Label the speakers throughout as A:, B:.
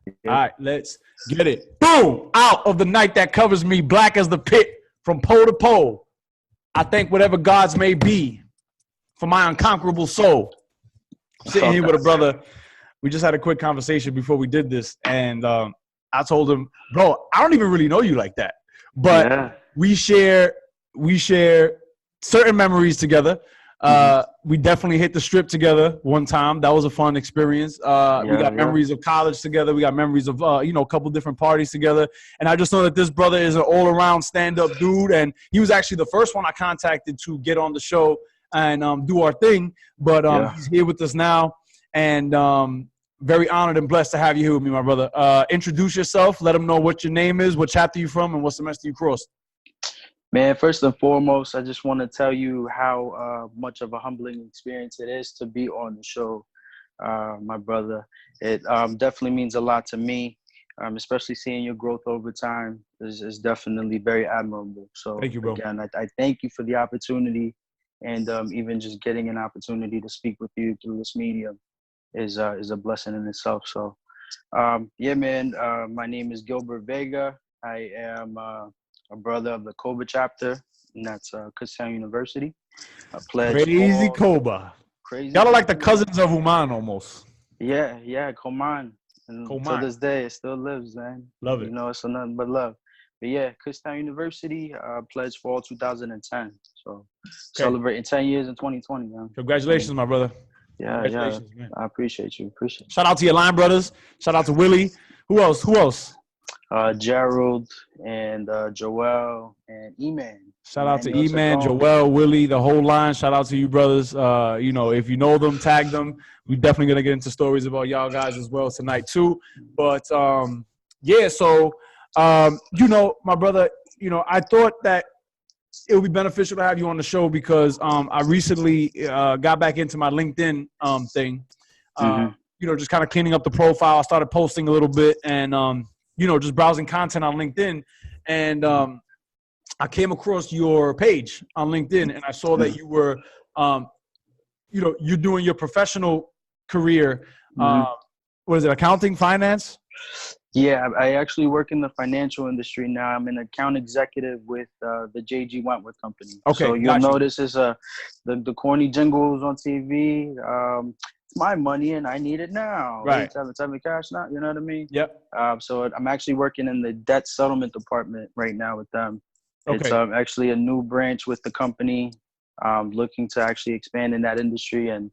A: All right, let's get it. Boom! Out of the night that covers me, black as the pit, from pole to pole. I thank whatever gods may be for my unconquerable soul. Sitting here with a brother. We just had a quick conversation before we did this, and I told him, bro, I don't even really know you like that, but we share certain memories together. We definitely hit the strip together one time. That was a fun experience. We got memories of college together. We got memories of, a couple different parties together. And I just know that this brother is an all-around stand-up dude. And he was actually the first one I contacted to get on the show and do our thing. But he's here with us now. And very honored and blessed to have you here with me, my brother. Introduce yourself. Let them know what your name is, what chapter you're from, and what semester you crossed.
B: Man, first and foremost, I just want to tell you how much of a humbling experience it is to be on the show, my brother. It definitely means a lot to me, especially seeing your growth over time is definitely very admirable. So
A: thank you, bro.
B: Again, I thank you for the opportunity, and even just getting an opportunity to speak with you through this medium is a blessing in itself. So, yeah, man, my name is Gilbert Vega. I am a brother of the Coba chapter, and that's Kutztown University. I pledge
A: Crazy Coba.
B: Crazy.
A: Y'all are like the cousins of Uman almost.
B: Yeah, Coman. And to this day, it still lives, man.
A: Love it.
B: You know, it's nothing but love. But yeah, Kutztown University, pledged fall 2010. So celebrating 10 years in 2020, man.
A: Congratulations, my brother.
B: Yeah,
A: Congratulations, man.
B: I appreciate you.
A: Shout out to your line brothers. Shout out to Willie. Who else?
B: Gerald and Joel and E-Man.
A: Shout out to E-Man, Joel, Willie, the whole line. Shout out to you brothers. If you know them, tag them. We're definitely going to get into stories about y'all guys as well tonight too. But, my brother, I thought that it would be beneficial to have you on the show because I recently got back into my LinkedIn thing. Just kind of cleaning up the profile. I started posting a little bit and just browsing content on LinkedIn. And I came across your page on LinkedIn and I saw that you were, you're doing your professional career. What is it, accounting, finance?
B: Yeah, I actually work in the financial industry now. I'm an account executive with the J.G. Wentworth Company.
A: Okay,
B: so you'll notice is the corny jingles on TV. It's my money and I need it now.
A: Right.
B: Tell me cash now. You know what I mean?
A: Yep.
B: So I'm actually working in the debt settlement department right now with them.
A: Okay.
B: It's actually a new branch with the company, looking to actually expand in that industry and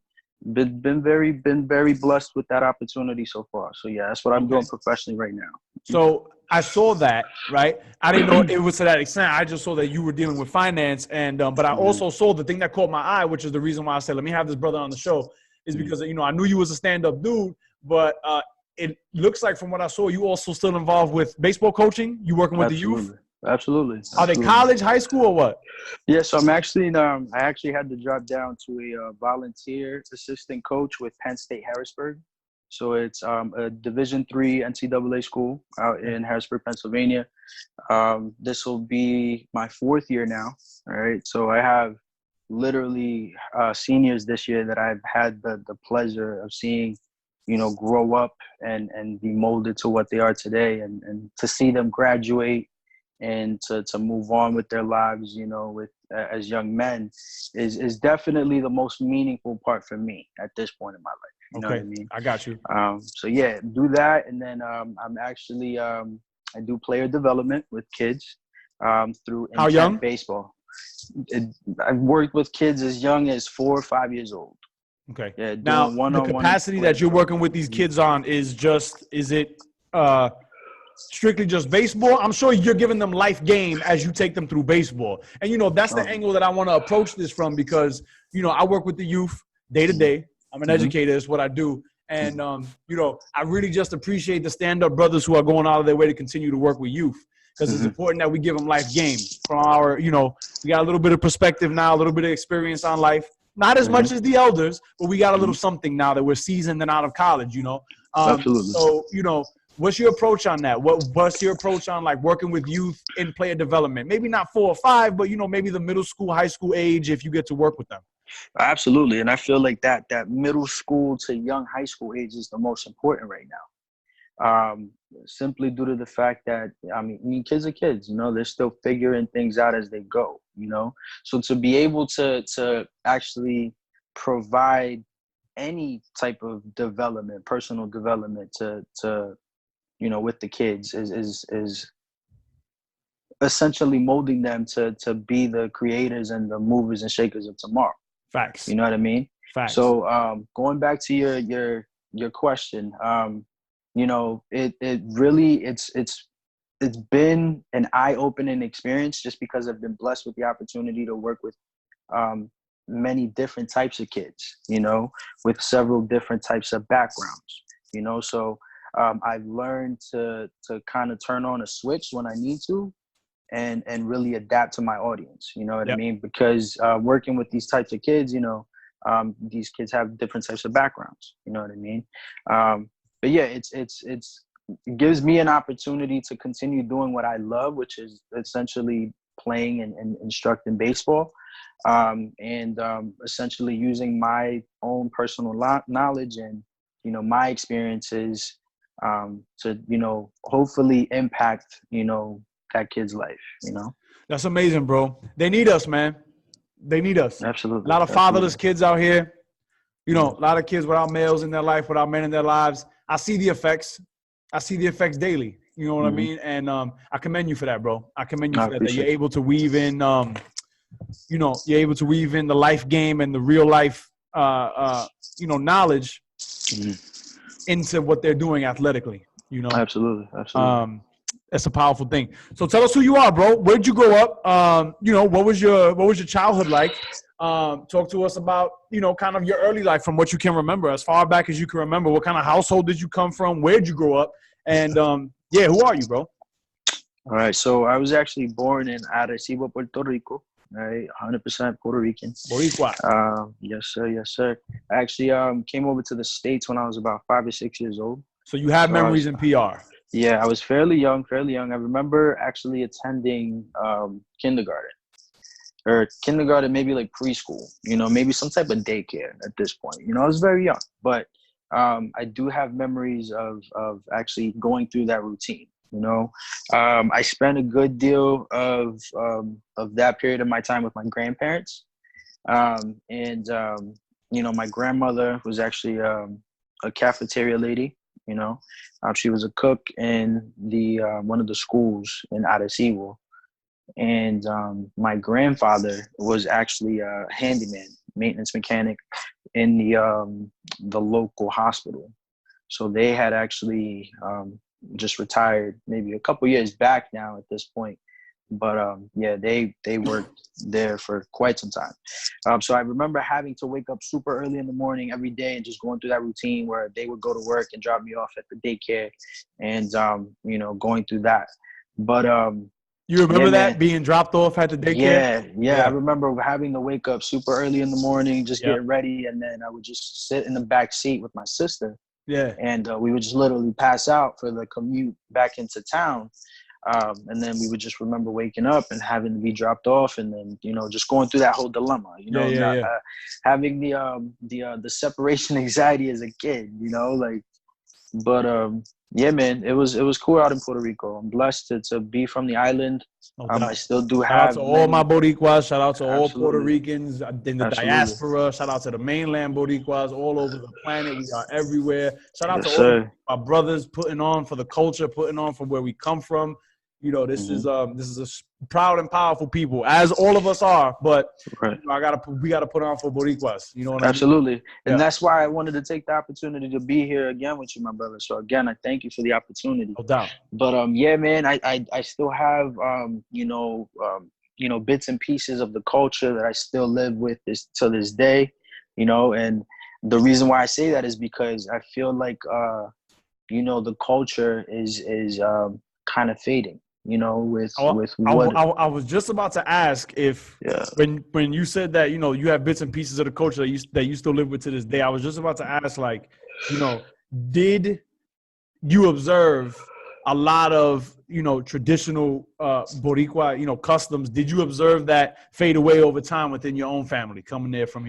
B: been very blessed with that opportunity so far. So yeah, that's what I'm doing professionally right now.
A: So I saw that, right? I didn't know it was to that extent. I just saw that you were dealing with finance, and but I also saw the thing that caught my eye, which is the reason why I said let me have this brother on the show, is because I knew you was a stand-up dude, but it looks like from what I saw, you also still involved with baseball coaching. You working with the youth?
B: Absolutely.
A: Are they college, high school, or what?
B: Yeah, so I'm actually I actually had to drop down to a volunteer assistant coach with Penn State Harrisburg. So it's a Division III NCAA school out in Harrisburg, Pennsylvania. This will be my 4th year now. All right, so I have literally seniors this year that I've had the pleasure of seeing, grow up and be molded to what they are today, and to see them graduate and to move on with their lives, with as young men is definitely the most meaningful part for me at this point in my life. You know what I mean?
A: I got you.
B: So yeah, do that. And then I'm actually, I do player development with kids through
A: How young?
B: baseball. I've worked with kids as young as 4 or 5 years old.
A: Okay.
B: Yeah.
A: Now, the capacity that you're working with these kids on is it strictly just baseball? I'm sure you're giving them life game as you take them through baseball. And, that's the angle that I want to approach this from because, I work with the youth day to day. I'm an educator. That's what I do. And, I really just appreciate the stand-up brothers who are going out of their way to continue to work with youth because it's important that we give them life game from our, we got a little bit of perspective now, a little bit of experience on life. Not as much as the elders, but we got a little something now that we're seasoned and out of college,
B: Absolutely.
A: So, what's your approach on that? What's your approach on like working with youth in player development? Maybe not 4 or 5, but maybe the middle school, high school age if you get to work with them.
B: Absolutely. And I feel like that middle school to young high school age is the most important right simply due to the fact that, I mean, kids are kids, you know, they're still figuring things out as they go, you know. So to be able to actually provide any type of development, personal development to you know, with the kids is essentially molding them to be the creators and the movers and shakers of tomorrow.
A: Facts.
B: You know what I mean?
A: Facts.
B: So going back to your question, you know, it really it's been an eye-opening experience just because I've been blessed with the opportunity to work with many different types of kids, you know, with several different types of backgrounds, you know. So I've learned to kind of turn on a switch when I need to, and really adapt to my audience, you know what I mean? Because working with these types of kids, you know, these kids have different types of backgrounds, you know what I mean? But yeah, it gives me an opportunity to continue doing what I love, which is essentially playing and instructing baseball, and essentially using my own personal knowledge and, you know, my experiences to, you know, hopefully impact, you know, that kid's life, you know.
A: That's amazing, bro. They need us, man. They need us.
B: Absolutely.
A: A lot of fatherless kids out here. You know, a lot of kids without males in their life, without men in their lives. I see the effects. I see the effects daily. You know what I mean? And I commend you for that, bro. I commend you for that. That you're able to weave in, you know, you're able to weave in the life game and the real life, you know, knowledge into what they're doing athletically. You know,
B: Absolutely.
A: That's a powerful thing. So tell us who you are, bro. Where'd you grow up? You know, what was your childhood like? Talk to us about, you know, kind of your early life from what you can remember, as far back as you can remember. What kind of household did you come from? Where'd you grow up? And yeah, who are you, bro?
B: All right. So I was actually born in Arecibo, Puerto Rico. Right, 100% Puerto Rican.
A: Boricua.
B: Yes, sir. Yes, sir. I actually came over to the States when I was about 5 or 6 years old.
A: So you have memories in PR.
B: Yeah, I was fairly young. I remember actually attending kindergarten, maybe like preschool, you know, maybe some type of daycare at this point. You know, I was very young, but I do have memories of actually going through that routine. You know, I spent a good deal of that period of my time with my grandparents, and you know, my grandmother was actually a cafeteria lady. You know, she was a cook in the one of the schools in Arecibo, and my grandfather was actually a handyman, maintenance mechanic in the local hospital. So they had actually just retired maybe a couple years back now at this point. But yeah, they worked there for quite some time. So I remember having to wake up super early in the morning every day and just going through that routine where they would go to work and drop me off at the daycare, and you know, going through that. But
A: you remember that, being dropped off at the daycare?
B: Yeah. I remember having to wake up super early in the morning, just getting ready, and then I would just sit in the back seat with my sister.
A: Yeah.
B: And we would just literally pass out for the commute back into town. And then we would just remember waking up and having to be dropped off, and then, you know, just going through that whole dilemma, you know, having the separation anxiety as a kid, you know, like. But yeah, man, it was cool out in Puerto Rico. I'm blessed to be from the island. I still do have.
A: Shout out to all my Boricuas. Shout out to all Puerto Ricans in the diaspora. Shout out to the mainland Boricuas all over the planet. We are everywhere. Shout out to all our brothers putting on for the culture, putting on for where we come from. You know, this is a proud and powerful people, as all of us are. But you know, we gotta put on for Boricuas. You know what I mean?
B: Absolutely. And that's why I wanted to take the opportunity to be here again with you, my brother. So again, I thank you for the opportunity.
A: No doubt.
B: But yeah, man, I still have you know, bits and pieces of the culture that I still live with to this day. You know, and the reason why I say that is because I feel like you know, the culture is kind of fading. You know, with what
A: I was just about to ask if when you said that, you know, you have bits and pieces of the culture that you still live with to this day. I was just about to ask, like, you know, did you observe a lot of, you know, traditional Boricua, you know, customs? Did you observe that fade away over time within your own family, coming here from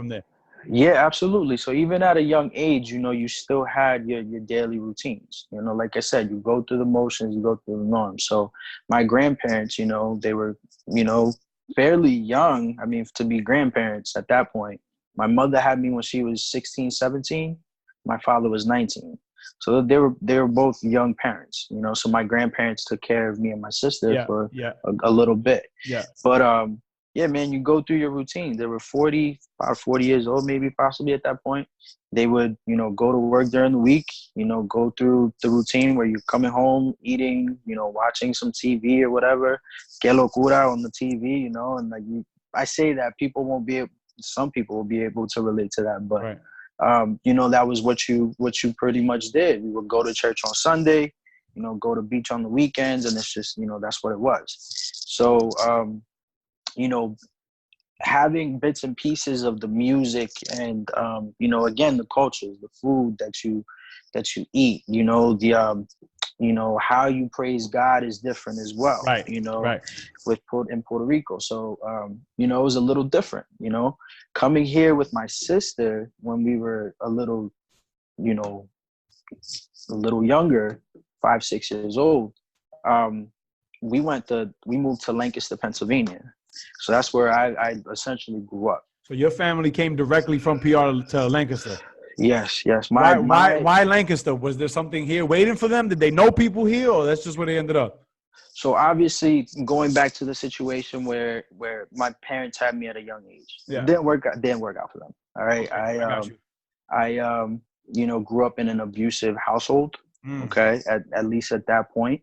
A: there?
B: Yeah, absolutely. So even at a young age, you know, you still had your daily routines. You know, like I said, you go through the motions, you go through the norms. So my grandparents, you know, they were, you know, fairly young. I mean, to be grandparents at that point. My mother had me when she was 16, 17. My father was 19. So they were both young parents, you know. So my grandparents took care of me and my sister
A: Yeah,
B: for
A: yeah,
B: a little bit.
A: yeah.
B: But yeah, man, you go through your routine. They were 40, about 40 years old, maybe possibly at that point. They would, you know, go to work during the week, you know, go through the routine where you're coming home, eating, you know, watching some TV or whatever. Que locura on the TV, you know, and like I say that people won't be able, some people will be able to relate to that, but
A: Right.
B: you know, that was what you pretty much did. We would go to church on Sunday, you know, go to beach on the weekends, and it's just, you know, that's what it was. So you know, having bits and pieces of the music and you know, again, the cultures, the food that you eat, you know, the you know, how you praise God is different as well,
A: Right.
B: you know,
A: Right.
B: in Puerto Rico. So you know, it was a little different, you know, coming here with my sister when we were a little, you know, a little younger, 5, 6 years old. um we moved to Lancaster, Pennsylvania. So that's where I essentially grew up.
A: So your family came directly from PR to Lancaster.
B: Yes, yes.
A: Why Lancaster? Was there something here waiting for them? Did they know people here, or that's just where they ended up?
B: So obviously, going back to the situation where my parents had me at a young age,
A: Yeah.
B: didn't work out for them. All right,
A: Okay, I got you.
B: I you know, grew up in an abusive household.
A: Mm.
B: Okay, at least at that point.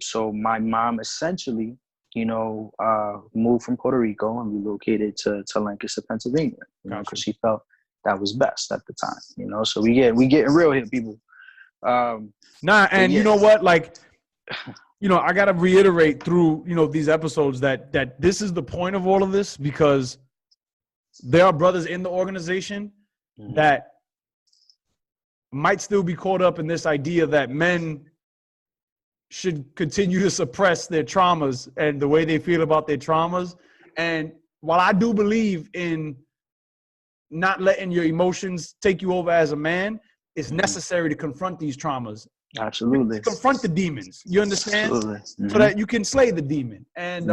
B: So my mom essentially, you know, moved from Puerto Rico and relocated to Lancaster, Pennsylvania. You know,
A: Got
B: because
A: you.
B: she felt that was best at the time. You know, so we getting real here, people.
A: Nah,
B: But
A: and you
B: yeah,
A: know what? Like, you know, I gotta reiterate through, you know, these episodes that this is the point of all of this, because there are brothers in the organization that might still be caught up in this idea that men should continue to suppress their traumas and the way they feel about their traumas. And while I do believe in not letting your emotions take you over as a man, it's necessary to confront these traumas.
B: absolutely,
A: Confront the demons. You understand?
B: absolutely.
A: So that you can slay the demon. And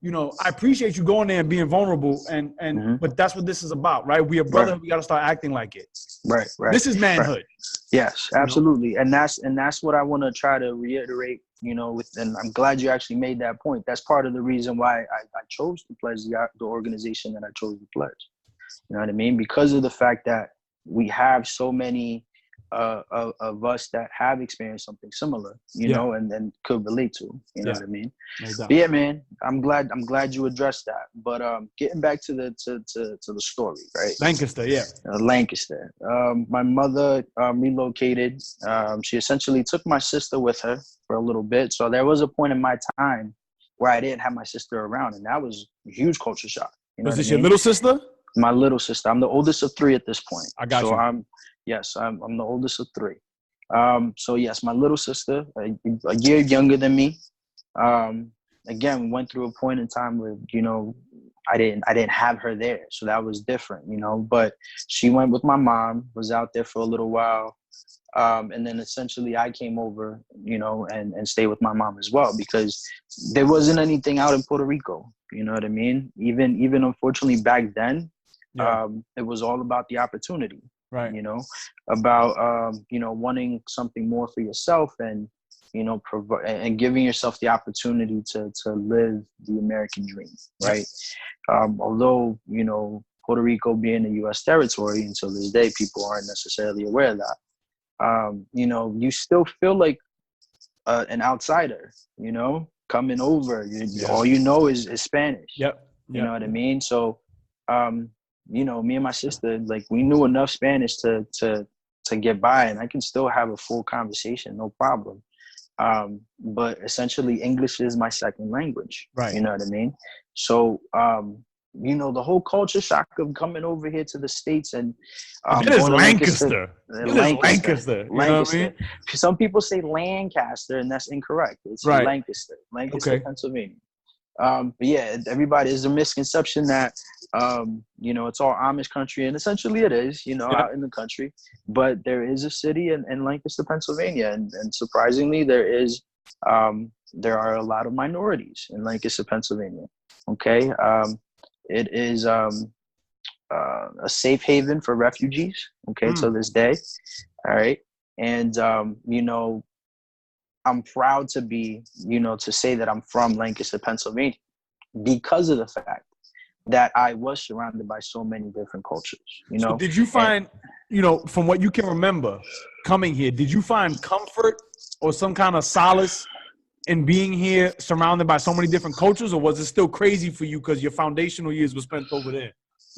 A: you know, I appreciate you going there and being vulnerable, and but that's what this is about, right? We are brotherhood.
B: Right,
A: We got to start acting like it.
B: right, right,
A: This is
B: right.
A: manhood.
B: Yes,
A: You know?
B: absolutely, and that's what I want to try to reiterate. You know, with, and I'm glad you actually made that point. That's part of the reason why I chose to pledge the organization that I chose to pledge. You know what I mean? Because of the fact that we have so many of us that have experienced something similar, you
A: Yeah.
B: know, and then could relate to. You know
A: Yeah.
B: what I mean?
A: No doubt.
B: But yeah, man, I'm glad you addressed that. But getting back to the story, right?
A: Lancaster. Yeah.
B: Lancaster. My mother relocated. She essentially took my sister with her for a little bit. So there was a point in my time where I didn't have my sister around, and that was a huge culture shock. You know
A: Was
B: what I
A: this your
B: mean?
A: little sister?
B: My little sister. I'm the oldest of three at this point.
A: I got
B: So
A: you.
B: I'm the oldest of three. So yes, my little sister, a year younger than me. Um, Again, went through a point in time where, you know, I didn't have her there, so that was different, you know. But she went with my mom, was out there for a little while, and then essentially I came over, you know, and stayed with my mom as well, because there wasn't anything out in Puerto Rico. You know what I mean? Even unfortunately back then,
A: Yeah.
B: it was all about the opportunity.
A: Right.
B: You know, about you know, wanting something more for yourself, and you know, and giving yourself the opportunity to live the American dream, right? Although, you know, Puerto Rico being a U.S. territory until this day, people aren't necessarily aware of that. You know, you still feel like an outsider, you know, coming over. All you know is Spanish.
A: Yep.
B: You know what I mean? So, you know, me and my sister, like, we knew enough Spanish to get by, and I can still have a full conversation, no problem. But essentially English is my second language.
A: Right.
B: You know what I mean? So, you know, the whole culture shock of coming over here to the States and
A: It is
B: going to
A: Lancaster.
B: Lancaster.
A: You know what I mean?
B: Some people say Lancaster, and that's incorrect. It's
A: Right.
B: Lancaster,
A: Okay.
B: Pennsylvania. But yeah, everybody is a misconception that you know, it's all Amish country, and essentially it is, you know,
A: Yeah.
B: out in the country. But there is a city in Lancaster, Pennsylvania, and surprisingly, there are a lot of minorities in Lancaster, Pennsylvania. Okay, it is a safe haven for refugees. Okay, to this day. All right, and you know, I'm proud to be, you know, to say that I'm from Lancaster, Pennsylvania, because of the fact that I was surrounded by so many different cultures, you
A: So
B: know.
A: did you
B: And
A: find, you know, from what you can remember coming here, did you find comfort or some kind of solace in being here surrounded by so many different cultures, or was it still crazy for you because your foundational years were spent over there?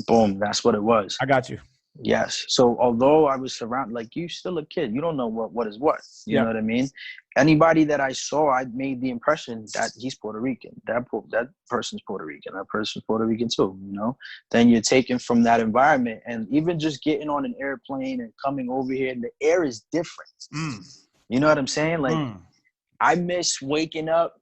B: boom, that's what it was.
A: I got you.
B: Yes. So although I was surrounded, like, you still a kid, you don't know what is what. You
A: Yeah.
B: know what I mean? Anybody that I saw, I made the impression that he's Puerto Rican. That person's Puerto Rican. That person's Puerto Rican too. You know. Then you're taken from that environment, and even just getting on an airplane and coming over here, and the air is different. You know what I'm saying? Like, I miss waking up,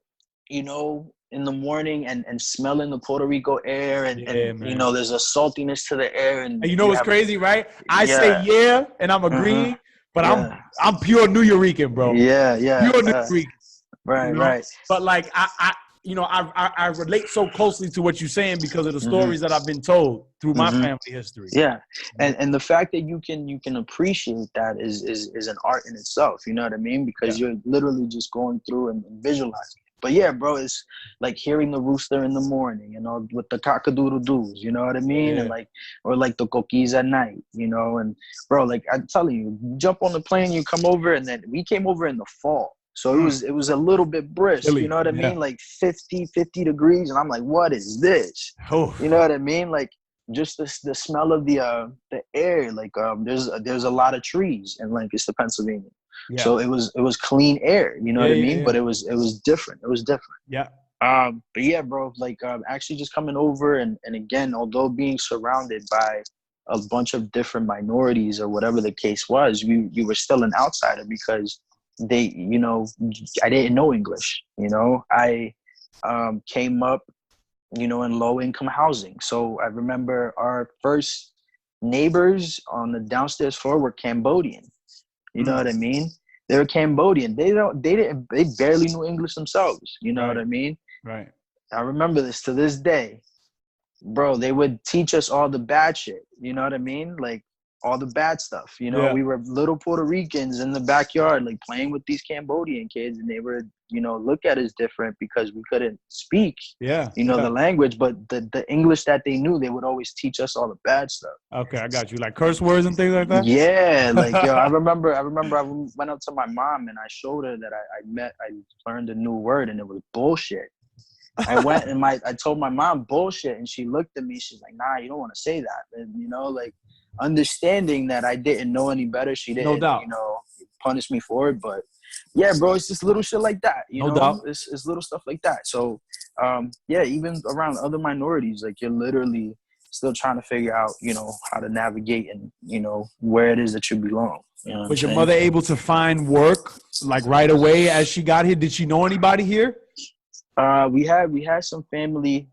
B: you know, in the morning and smelling the Puerto Rico air, and you know, there's a saltiness to the air, and
A: you know what's crazy, right? I say
B: yeah,
A: yeah, and I'm agreeing, but
B: yeah,
A: I'm pure New Yorican, bro.
B: yeah,
A: Pure New Yorican.
B: right,
A: You know?
B: right.
A: But like you know, I relate so closely to what you're saying because of the stories that I've been told through my family history.
B: Yeah, and the fact that you can appreciate that is an art in itself. You know what I mean? Because you're literally just going through and visualizing. But yeah, bro, it's like hearing the rooster in the morning, you know, with the cockadoodle-doos, you know what I mean? And like, or like the cookies at night, you know. And bro, like, I'm telling you, jump on the plane, you come over, and then we came over in the fall. So it was a little bit brisk,
A: Chilly,
B: you know what I mean? Like 50 degrees. And I'm like, what is this? You know what I mean? Like, just the smell of the air. Like, there's a lot of trees in Lancaster, Pennsylvania.
A: Yeah.
B: So it was clean air, you know what I mean? But it was different. It was different.
A: Yeah.
B: But yeah, bro, like, actually just coming over, and again, although being surrounded by a bunch of different minorities or whatever the case was, you were still an outsider because they, you know, I didn't know English. You know, I came up, you know, in low income housing. So I remember our first neighbors on the downstairs floor were Cambodian. You know what I mean? They were Cambodian. They barely knew English themselves. You know what I mean?
A: Right.
B: I remember this to this day. Bro, they would teach us all the bad shit. You know what I mean? Like, all the bad stuff. You know, we were little Puerto Ricans in the backyard, like, playing with these Cambodian kids, and they were, you know, look at us different because we couldn't speak, you know, the language, but the English that they knew, they would always teach us all the bad stuff.
A: Okay, I got you. Like curse words and things like that?
B: Yeah, like, yo, I remember I went up to my mom and I showed her that I learned a new word, and it was bullshit. I went and I told my mom bullshit, and she looked at me. She's like, nah, you don't want to say that. And, you know, like, understanding that I didn't know any better, she didn't, you know, punish me for it. But yeah, bro, it's just little shit like that, you know. It's little stuff like that. So yeah, even around other minorities, like, you're literally still trying to figure out, you know, how to navigate and, you know, where it is that you belong. You know,
A: was your mother able to find work like right away as she got here? Did she know anybody here?
B: We had some family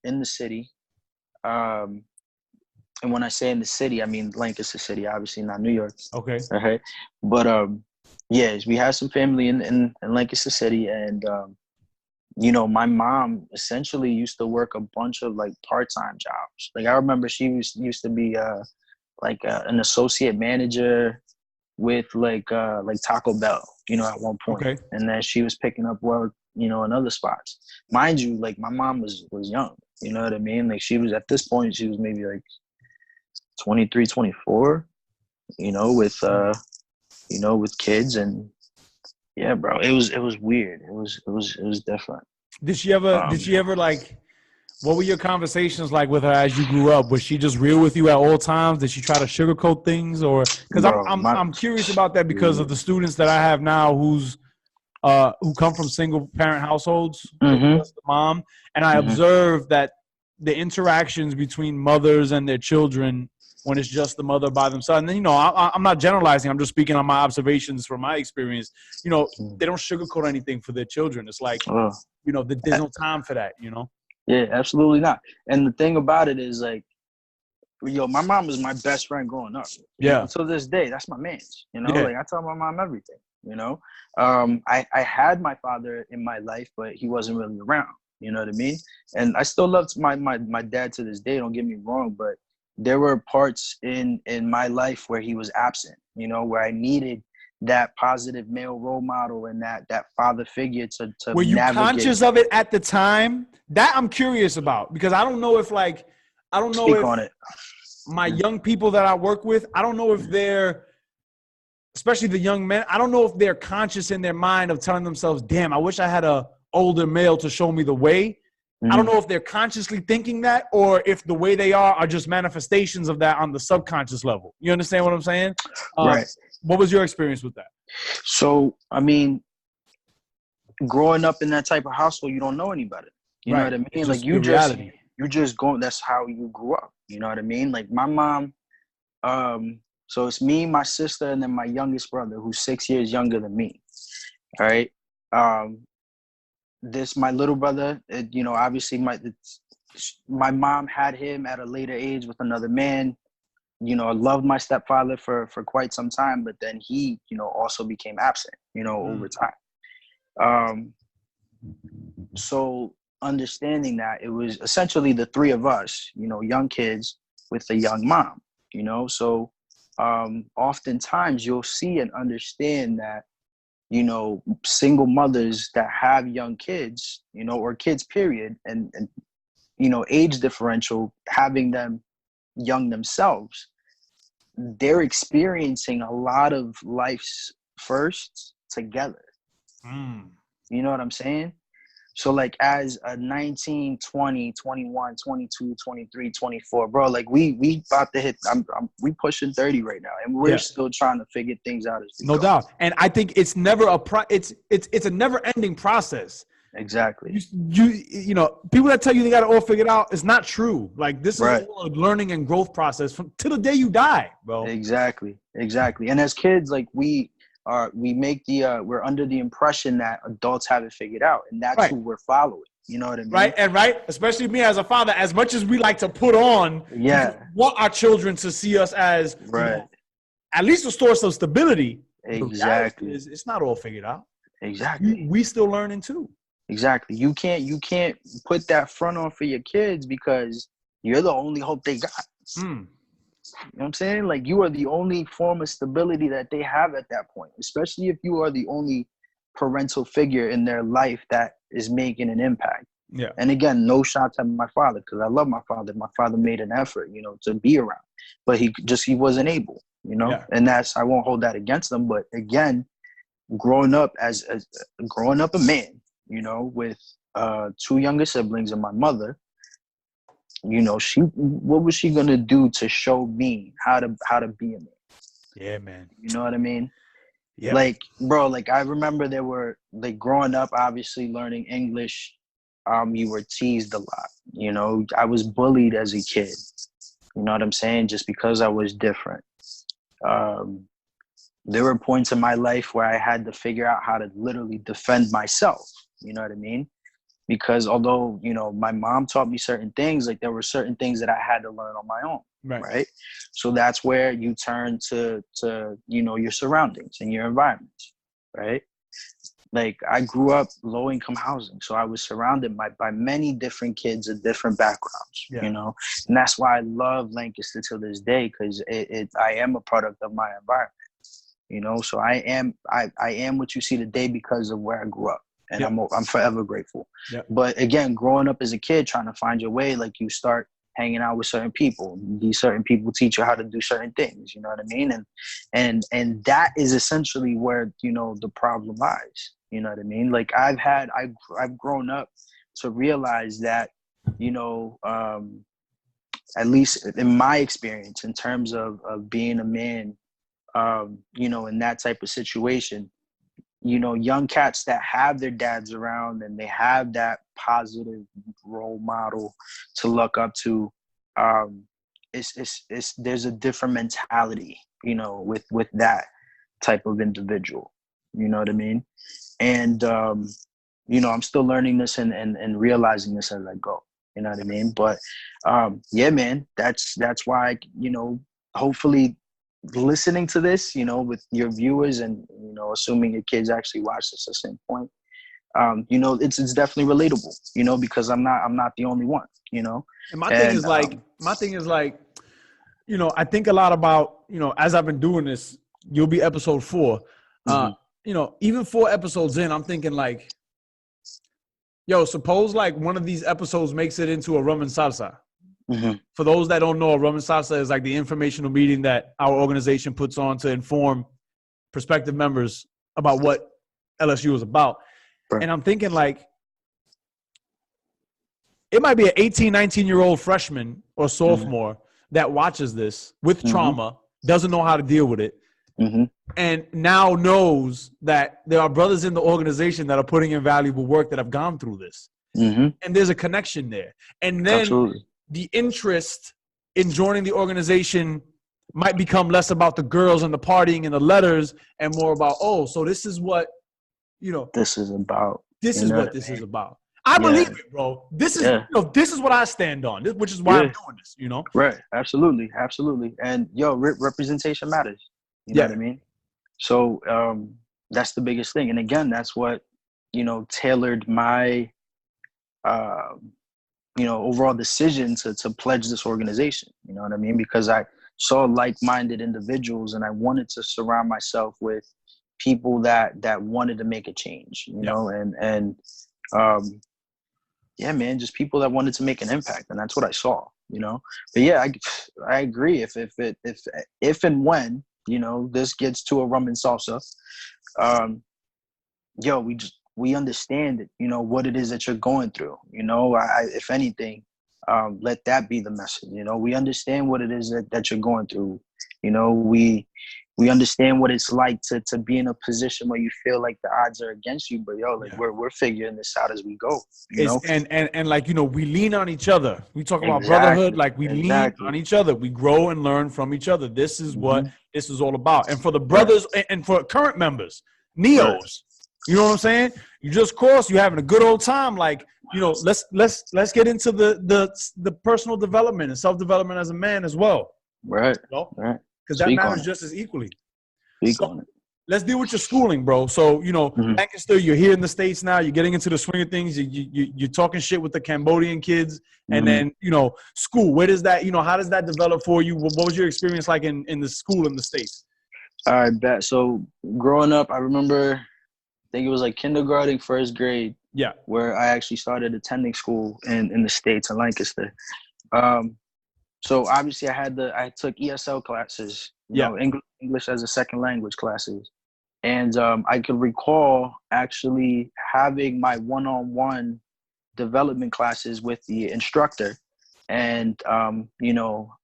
B: in the city. And when I say in the city, I mean Lancaster City, obviously not New York.
A: Okay.
B: Okay. But yeah, we had some family in Lancaster City, and you know, my mom essentially used to work a bunch of like part-time jobs. Like, I remember she used to be an associate manager with like Taco Bell, you know, at one point. Okay. And then she was picking up work, you know, in other spots. Mind you, like, my mom was young, you know what I mean? Like, she was, at this point, she was maybe like 23, 24, you know, with kids. And yeah, bro, it was weird. It was different.
A: Did she ever like, what were your conversations like with her as you grew up? Was she just real with you at all times? Did she try to sugarcoat things? Or because I'm curious about that because of the students that I have now who come from single parent households with just the mom, and I observe that the interactions between mothers and their children when it's just the mother by themselves. And then, I'm not generalizing. I'm just speaking on my observations from my experience. They don't sugarcoat anything for their children. It's like, there's no time for that,
B: Yeah, absolutely not. And the thing about it is, like, my mom was my best friend growing up.
A: Yeah.
B: To this day, that's my man's,
A: Yeah.
B: Like, I tell my mom everything, I had my father in my life, but he wasn't really around, you know what I mean? And I still loved my dad to this day, don't get me wrong, but there were parts in my life where he was absent, where I needed that positive male role model and that father figure to
A: Were you
B: navigate.
A: conscious of it at the time? That I'm curious about, because I don't know if
B: Speak on it.
A: My young people that I work with, I don't know if they're, especially the young men, I don't know if they're conscious in their mind of telling themselves, damn, I wish I had a older male to show me the way. I don't know if they're consciously thinking that, or if the way they are just manifestations of that on the subconscious level. You understand what I'm saying?
B: Right.
A: What was your experience with that?
B: So, I mean, growing up in that type of household, you don't know any better. You know what I mean?
A: It's
B: like
A: your reality.
B: You're just going, that's how you grew up. You know what I mean? Like my mom, so it's me, my sister, and then my youngest brother, who's 6 years younger than me. All right. My little brother, obviously my mom had him at a later age with another man. I loved my stepfather for quite some time, but then he, also became absent, over time. So understanding that it was essentially the three of us, young kids with a young mom, so oftentimes you'll see and understand that, single mothers that have young kids, or kids period, and age differential, having them young themselves, they're experiencing a lot of life's firsts together. You know what I'm saying? So like as a 19, 20, 21, 22, 23, 24, bro, like we about to hit, we pushing 30 right now, and we're still trying to figure things out as we go.
A: No doubt. And I think it's never it's a never ending process.
B: Exactly.
A: People that tell you they got it all figured out, it's not true. Like this is
B: Right.
A: all a learning and growth process to the day you die, bro.
B: Exactly. And as kids, like we're under the impression that adults have it figured out, and that's who we're following. You know what I mean?
A: Right. Especially me as a father, as much as we like to put on, we just want our children to see us as at least a source of stability.
B: Exactly.
A: It's not all figured out.
B: Exactly.
A: We still learning too.
B: Exactly. You can't put that front on for your kids because you're the only hope they got. You know what I'm saying? Like you are the only form of stability that they have at that point, especially if you are the only parental figure in their life that is making an impact.
A: Yeah.
B: And again, no shots at my father, because I love my father. My father made an effort, to be around, but he wasn't able, and I won't hold that against him. But again, growing up growing up a man, with two younger siblings and my mother, what was she gonna do to show me how to be a man?
A: Yeah, man.
B: You know what I mean?
A: Yeah.
B: Like, bro, like I remember there were, like, growing up, obviously learning English, you were teased a lot. I was bullied as a kid. You know what I'm saying? Just because I was different. There were points in my life where I had to figure out how to literally defend myself. You know what I mean? Because although, my mom taught me certain things, like there were certain things that I had to learn on my own. Right. So that's where you turn to your surroundings and your environment. Right. Like I grew up low income housing. So I was surrounded by many different kids of different backgrounds, and that's why I love Lancaster to this day, because I am a product of my environment, so I am what you see today because of where I grew up. And I'm forever grateful. But again, growing up as a kid, trying to find your way, like you start hanging out with certain people. These certain people teach you how to do certain things. You know what I mean? And that is essentially where the problem lies. You know what I mean? Like I've grown up to realize that at least in my experience, in terms of being a man, in that type of situation. Young cats that have their dads around and they have that positive role model to look up to, it's there's a different mentality, you know, with that type of individual. You know what I mean? And you know, I'm still learning this and realizing this as I go. You know what I mean? But yeah, man, that's why, you know, hopefully listening to this, you know, with your viewers and, you know, assuming your kids actually watch this at some point, you know, it's definitely relatable, you know, because I'm not the only one, you know.
A: And my thing is like, you know, I think a lot about, you know, as I've been doing this, you'll be episode 4. You know, even 4 episodes in, I'm thinking like, yo, suppose like one of these episodes makes it into a rum and salsa. For those that don't know, a rum and salsa is like the informational meeting that our organization puts on to inform prospective members about what LSU is about. Right. And I'm thinking like, it might be an 18, 19-year-old freshman or sophomore that watches this with trauma, doesn't know how to deal with it, and now knows that there are brothers in the organization that are putting in valuable work that have gone through this. And there's a connection there. And then the interest in joining the organization might become less about the girls and the partying and the letters and more about, oh, so this is what, you know,
B: this is about.
A: This is what this is about. I believe it, bro. This is, you know, this is what I stand on, which is why I'm doing this, you know?
B: Right. Absolutely. Absolutely. And yo, representation matters. You know what I mean? So that's the biggest thing. And again, that's what, you know, tailored my, you know, overall decision to pledge this organization. You know what I mean? Because I saw like-minded individuals and I wanted to surround myself with people that wanted to make a change, you know, and yeah, man, just people that wanted to make an impact. And that's what I saw, you know. But yeah, I agree. If and when, you know, this gets to a rum and salsa, yo, we understand it, you know, what it is that you're going through, you know. If anything, let that be the message, you know. We understand what it is that you're going through, you know. We understand what it's like to be in a position where you feel like the odds are against you, but yo, like we're figuring this out as we go, you know.
A: And like, you know, we lean on each other. We talk about brotherhood, like we lean on each other. We grow and learn from each other. This is what this is all about. And for the brothers and for current members, Neos, you know what I'm saying? You just crossed, you're having a good old time. Like, you know, let's get into the personal development and self-development as a man as well.
B: Right.
A: You know?
B: Right.
A: Because that matters just as equally.
B: Speak on it.
A: Let's deal with your schooling, bro. So, you know, Lancaster, you're here in the States now. You're getting into the swing of things. You're talking shit with the Cambodian kids. And then, you know, school. Where does that, you know, how does that develop for you? What was your experience like in the school in the States?
B: All right, bet. So growing up, I remember, I think it was like kindergarten, first grade.
A: Yeah.
B: Where I actually started attending school in the States, in Lancaster. So obviously I took ESL classes, you know, English as a second language classes. And I could recall actually having my one-on-one development classes with the instructor and, you know,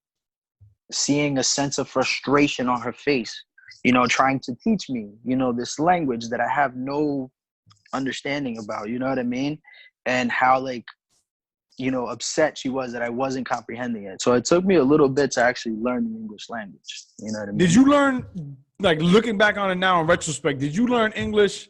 B: seeing a sense of frustration on her face, you know, trying to teach me, you know, this language that I have no understanding about, you know what I mean? And how, like, you know, upset she was that I wasn't comprehending it. So it took me a little bit to actually learn the English language. You know what I mean?
A: Did you learn, like looking back on it now in retrospect, did you learn English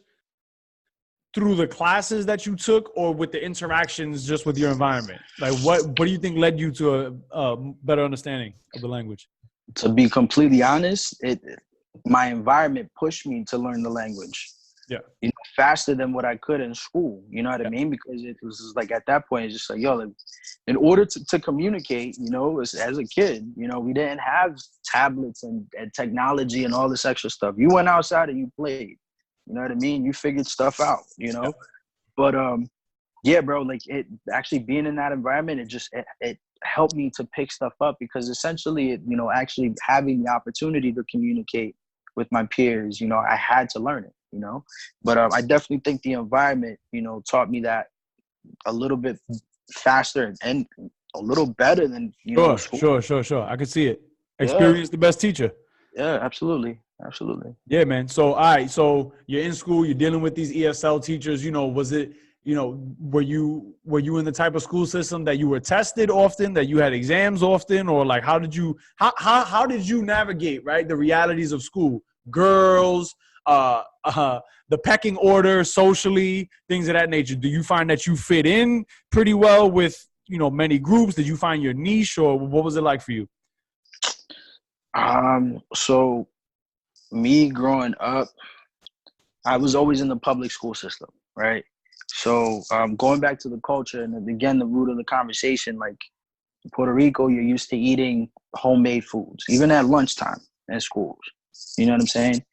A: through the classes that you took or with the interactions just with your environment? Like what do you think led you to a better understanding of the language?
B: To be completely honest, my environment pushed me to learn the language.
A: Yeah.
B: You know, faster than what I could in school. You know what I mean? Because it was just like at that point, it's just like, yo, like, in order to communicate, you know, as a kid, you know, we didn't have tablets and technology and all this extra stuff. You went outside and you played. You know what I mean? You figured stuff out, you know? But yeah, bro, like it actually being in that environment, it helped me to pick stuff up because essentially, you know, actually having the opportunity to communicate with my peers, you know, I had to learn it. You know, but I definitely think the environment, you know, taught me that a little bit faster and a little better than, you know, school.
A: Sure. I can see it. Experience the best teacher.
B: Yeah, absolutely.
A: Yeah, man. So, all right. So you're in school, you're dealing with these ESL teachers, you know, was it, you know, were you in the type of school system that you were tested often, that you had exams often, or like how did you navigate, right, the realities of school, girls, the pecking order socially, things of that nature? Do you find that you fit in pretty well with, you know, many groups? Did you find your niche, or what was it like for you?
B: So me growing up, I was always in the public school system, right? So going back to the culture and again, the root of the conversation, like in Puerto Rico, you're used to eating homemade foods, even at lunchtime in schools. You know what I'm saying?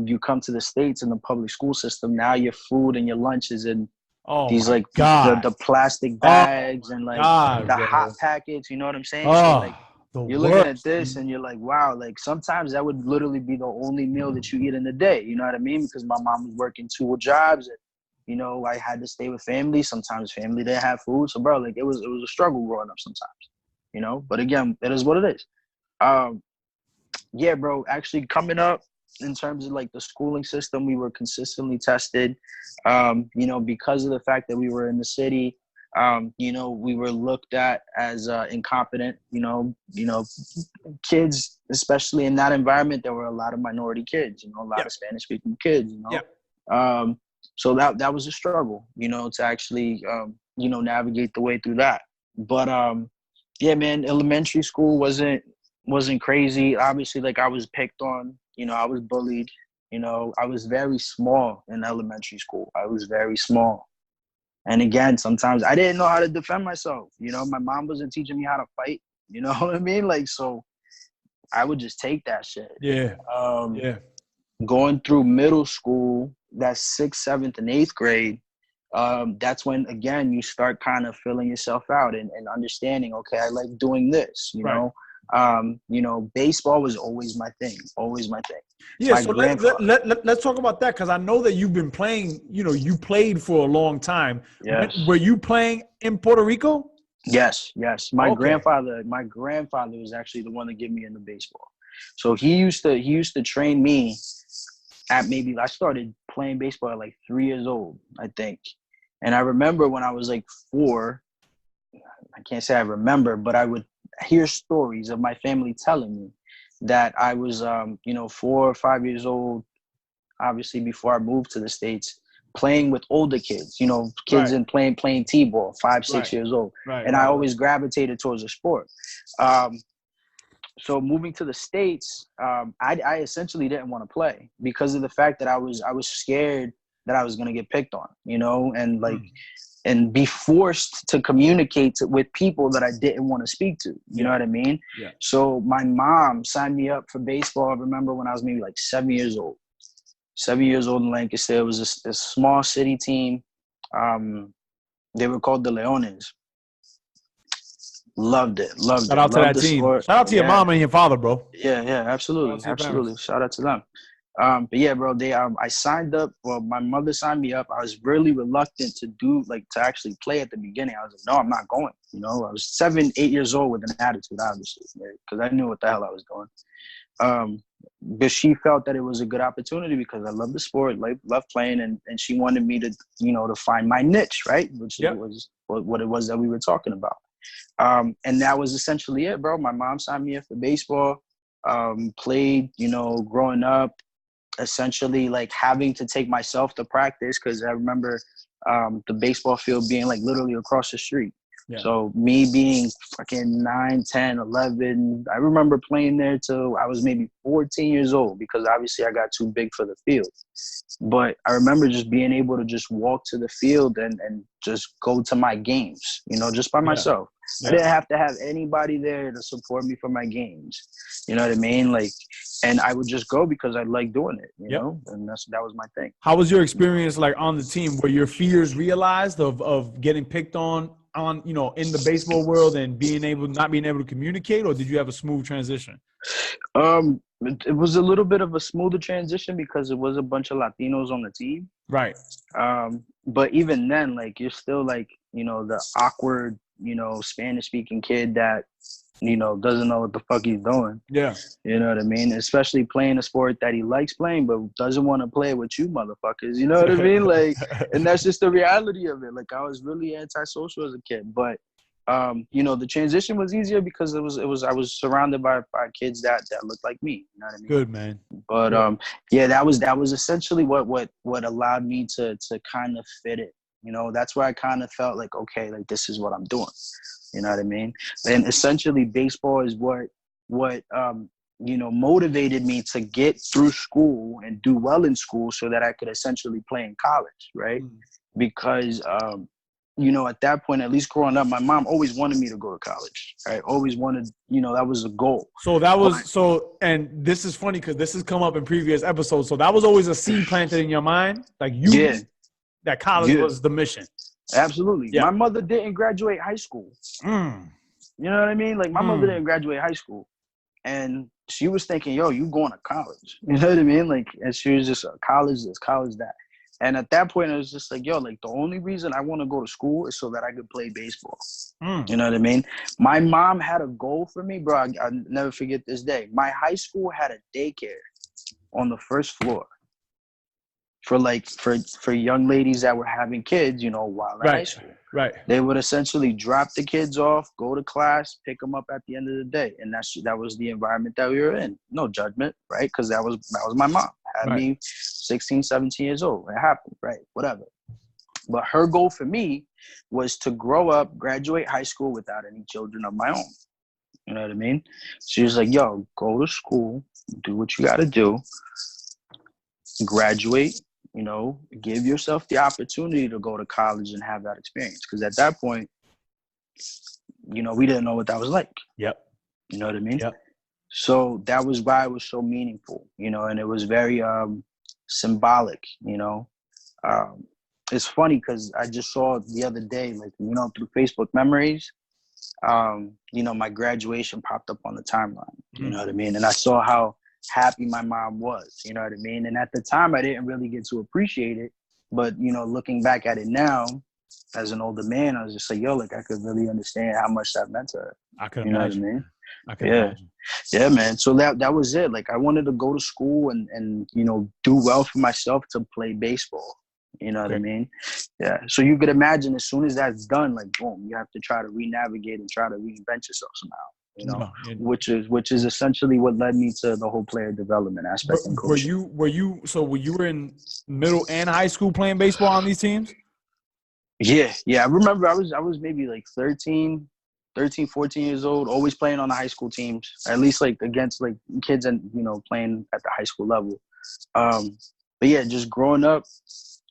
B: You come to the States in the public school system, now your food and your lunch is in
A: Oh
B: these
A: my
B: like
A: God.
B: the plastic
A: Oh
B: bags and
A: my
B: like
A: God,
B: the
A: bro.
B: hot packets, you know what I'm saying? So
A: Oh,
B: like
A: the
B: you're looking at
A: worst.
B: this and you're like, wow, like sometimes that would literally be the only meal that you eat in the day. You know what I mean? Because my mom was working 2 jobs and, you know, I had to stay with family. Sometimes family didn't have food. So bro, like it was a struggle growing up sometimes, you know, but again, it is what it is. Yeah, bro, actually coming up in terms of like the schooling system, we were consistently tested, you know, because of the fact that we were in the city. You know, we were looked at as incompetent, you know, kids, especially in that environment, there were a lot of minority kids, you know, a lot
A: Yeah.
B: of Spanish speaking kids, you know.
A: Yeah.
B: So that was a struggle, you know, to actually, you know, navigate the way through that. But yeah, man, elementary school wasn't crazy. Obviously, like I was picked on, you know, I was bullied, you know, I was very small in elementary school. I was very small. And again, sometimes I didn't know how to defend myself. You know, my mom wasn't teaching me how to fight. You know what I mean? Like, so I would just take that shit.
A: Yeah.
B: Um,
A: Yeah.
B: Going through middle school, that's 6th, 7th, and 8th grade. That's when, again, you start kind of filling yourself out and understanding, okay, I like doing this, you
A: Right.
B: know? You know, baseball was always my thing, always my thing.
A: Yeah,
B: My
A: so
B: grandfather.
A: let's talk about that, because I know that you've been playing, you know, you played for a long time.
B: Yes.
A: Were you playing in Puerto Rico?
B: Yes, yes. My
A: Okay.
B: grandfather was actually the one that gave me into baseball. So he used to train me at maybe I started playing baseball at like 3 years old, I think. And I remember when I was like 4, I can't say I remember, but I would hear stories of my family telling me that I was, you know, 4 or 5 years old, obviously before I moved to the States, playing with older kids, you know, kids
A: Right.
B: and playing t-ball, 5, 6
A: Right.
B: years old.
A: Right.
B: And I
A: Right.
B: always gravitated towards the sport. So moving to the States, I essentially didn't want to play because of the fact that I was scared that I was going to get picked on, you know, and like, and be forced to communicate with people that I didn't want to speak to. You know what I mean?
A: Yeah.
B: So my mom signed me up for baseball. I remember when I was maybe like 7 years old. 7 years old in Lancaster. It was a small city team. They were called the Leones. Loved it. Loved
A: Shout
B: it.
A: out to
B: Loved
A: that
B: the
A: team.
B: sport.
A: Shout out to your
B: Yeah.
A: mom and your father, bro.
B: Yeah,
A: Shout out
B: absolutely.
A: to your parents.
B: Absolutely. Shout out to them. But yeah, bro, they I signed up. Well, my mother signed me up. I was really reluctant to actually play at the beginning. I was like, no, I'm not going. You know, I was 7, 8 years old with an attitude, obviously, because I knew what the hell I was doing. But she felt that it was a good opportunity because I love the sport, like love playing, and she wanted me to, you know, to find my niche, right? Which was what it was that we were talking about. And that was essentially it, bro. My mom signed me up for baseball. Played, you know, growing up, essentially like having to take myself to practice because I remember the baseball field being like literally across the street.
A: Yeah.
B: So me being fucking 9, 10, 11, I remember playing there till I was maybe 14 years old because obviously I got too big for the field. But I remember just being able to just walk to the field and just go to my games, you know, just by myself.
A: Yeah.
B: I didn't have to have anybody there to support me for my games. You know what I mean? Like, and I would just go because I like doing it, you know, and that was my thing.
A: How was your experience like on the team? Were your fears realized of getting picked on, you know, in the baseball world and not being able to communicate, or did you have a smooth transition?
B: It was a little bit of a smoother transition because it was a bunch of Latinos on the team.
A: Right.
B: But even then, like, you're still like, you know, the awkward Spanish speaking kid that, doesn't know what the fuck he's doing.
A: Yeah.
B: You know what I mean? Especially playing a sport that he likes playing, but doesn't want to play with you motherfuckers. You know what I mean? Like, and that's just the reality of it. Like, I was really antisocial as a kid, but the transition was easier because I was surrounded by kids that looked like me. You know what I mean?
A: Good, man.
B: But that was essentially what allowed me to kind of fit it. That's where I kind of felt like, okay, like this is what I'm doing. You know what I mean? And essentially, baseball is what motivated me to get through school and do well in school so that I could essentially play in college, right? Because at that point, at least growing up, my mom always wanted me to go to college. I always wanted, that was a goal.
A: So that was and this is funny because this has come up in previous episodes. So that was always a seed planted in your mind, like that college was the mission.
B: Absolutely.
A: Yeah.
B: My mother didn't graduate high school. You know what I mean? Like my mother didn't graduate high school, and she was thinking, "Yo, you going to college?" You know what I mean? Like, and she was just college this, college that. And at that point, it was just like, yo, like the only reason I want to go to school is so that I could play baseball. You know what I mean? My mom had a goal for me, bro. I'll never forget this day. My high school had a daycare on the first floor for young ladies that were having kids, while in high school.
A: Right.
B: They would essentially drop the kids off, go to class, pick them up at the end of the day. And that was the environment that we were in. No judgment, right? Because that was my mom. Had me 16, 17 years old. It happened, right? Whatever. But her goal for me was to grow up, graduate high school without any children of my own. You know what I mean? She was like, yo, go to school, do what you got to do, graduate, give yourself the opportunity to go to college and have that experience. Because at that point, we didn't know what that was like.
A: Yep.
B: You know what I mean?
A: Yep.
B: So that was why it was so meaningful, and it was very symbolic, It's funny because I just saw the other day, like, through Facebook memories, my graduation popped up on the timeline, you know what I mean? And I saw how happy my mom was, you know what I mean? And at the time I didn't really get to appreciate it, but looking back at it now as an older man, I was just like, yo, like I could really understand how much that meant to her.
A: I could
B: imagine.
A: Know what I mean? I could
B: imagine. Yeah, man. So that was it. Like I wanted to go to school and do well for myself to play baseball. You know what I mean? Yeah. So you could imagine as soon as that's done, like boom, you have to try to re-navigate and try to reinvent yourself somehow. Which is essentially what led me to the whole player development aspect.
A: Were you in middle and high school playing baseball on these teams?
B: Yeah. I remember I was maybe like 13, 14 years old, always playing on the high school teams, at least like against like kids and playing at the high school level. But yeah, just growing up,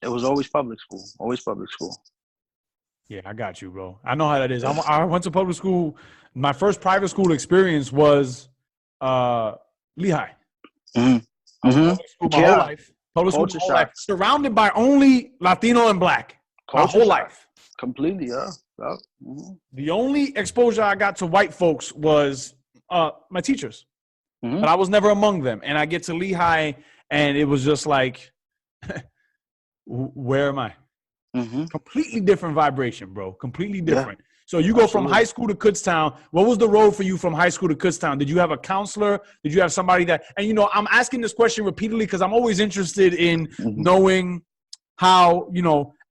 B: it was always public school.
A: Yeah, I got you, bro. I know how that is. I went to public school. My first private school experience was Lehigh. Public school my whole life. Public school my whole life. Surrounded by only Latino and Black. My whole life.
B: Completely, yeah.
A: The only exposure I got to white folks was my teachers. But I was never among them. And I get to Lehigh, and it was just like, where am I? Completely different vibration, bro. Completely different. Yeah. So you go from high school to Kutztown. What was the road for you from high school to Kutztown? Did you have a counselor? Did you have somebody that – and, I'm asking this question repeatedly because I'm always interested in knowing how,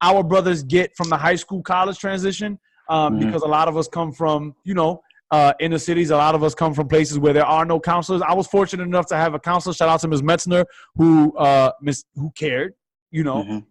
A: our brothers get from the high school college transition because a lot of us come from, inner cities. A lot of us come from places where there are no counselors. I was fortunate enough to have a counselor. Shout out to Ms. Metzner who cared.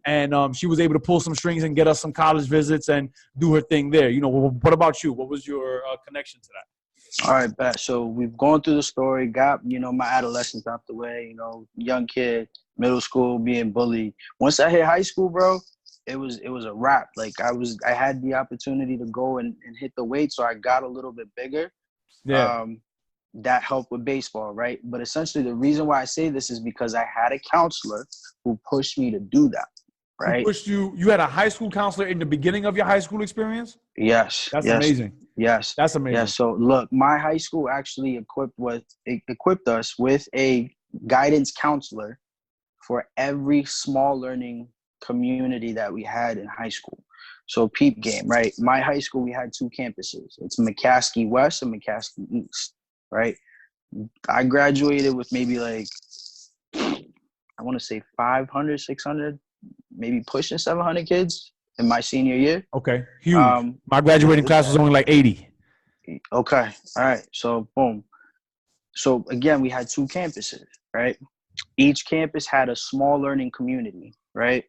A: And she was able to pull some strings and get us some college visits and do her thing there. What about you? What was your connection to that?
B: All right, bet. So we've gone through the story, got, my adolescence out the way, young kid, middle school, being bullied. Once I hit high school, bro, it was a wrap. Like I had the opportunity to go and hit the weight, so I got a little bit bigger. Yeah. That helped with baseball, right? But essentially the reason why I say this is because I had a counselor who pushed me to do that, right?
A: Who pushed you? You had a high school counselor in the beginning of your high school experience?
B: Yes.
A: That's amazing.
B: Yes.
A: That's amazing.
B: Yeah. So look, my high school actually equipped us with a guidance counselor for every small learning community that we had in high school. So peep game, right? My high school, we had two campuses. It's McCaskey West and McCaskey East, right? I graduated with maybe like, I want to say 500, 600, maybe pushing 700 kids in my senior year.
A: Okay, huge. My graduating class was
B: Yeah.
A: only like 80.
B: Okay, all right. So boom. So again, we had two campuses, right? Each campus had a small learning community, right?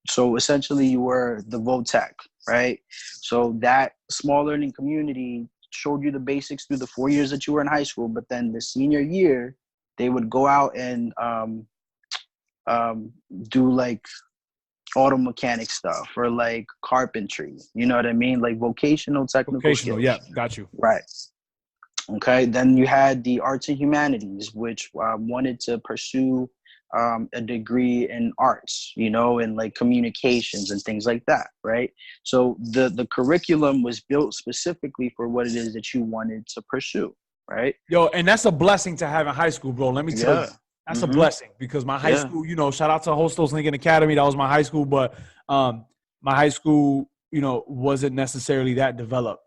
B: So essentially, you were the VOTEC, right? So that small learning community showed you the basics through the 4 years that you were in high school, but then the senior year, they would go out and do like auto mechanic stuff or like carpentry. You know what I mean? Like vocational technical
A: Vocational,
B: skills.
A: yeah, got you.
B: Right. Okay. Then you had the arts and humanities, which wanted to pursue a degree in arts, you know, and like communications and things like that. Right. So the curriculum was built specifically for what it is that you wanted to pursue. Right.
A: Yo, and that's a blessing to have in high school, bro. Let me tell you. That's a blessing because my high school, you know, shout out to Hostos Lincoln Academy. That was my high school, but my high school, you know, wasn't necessarily that developed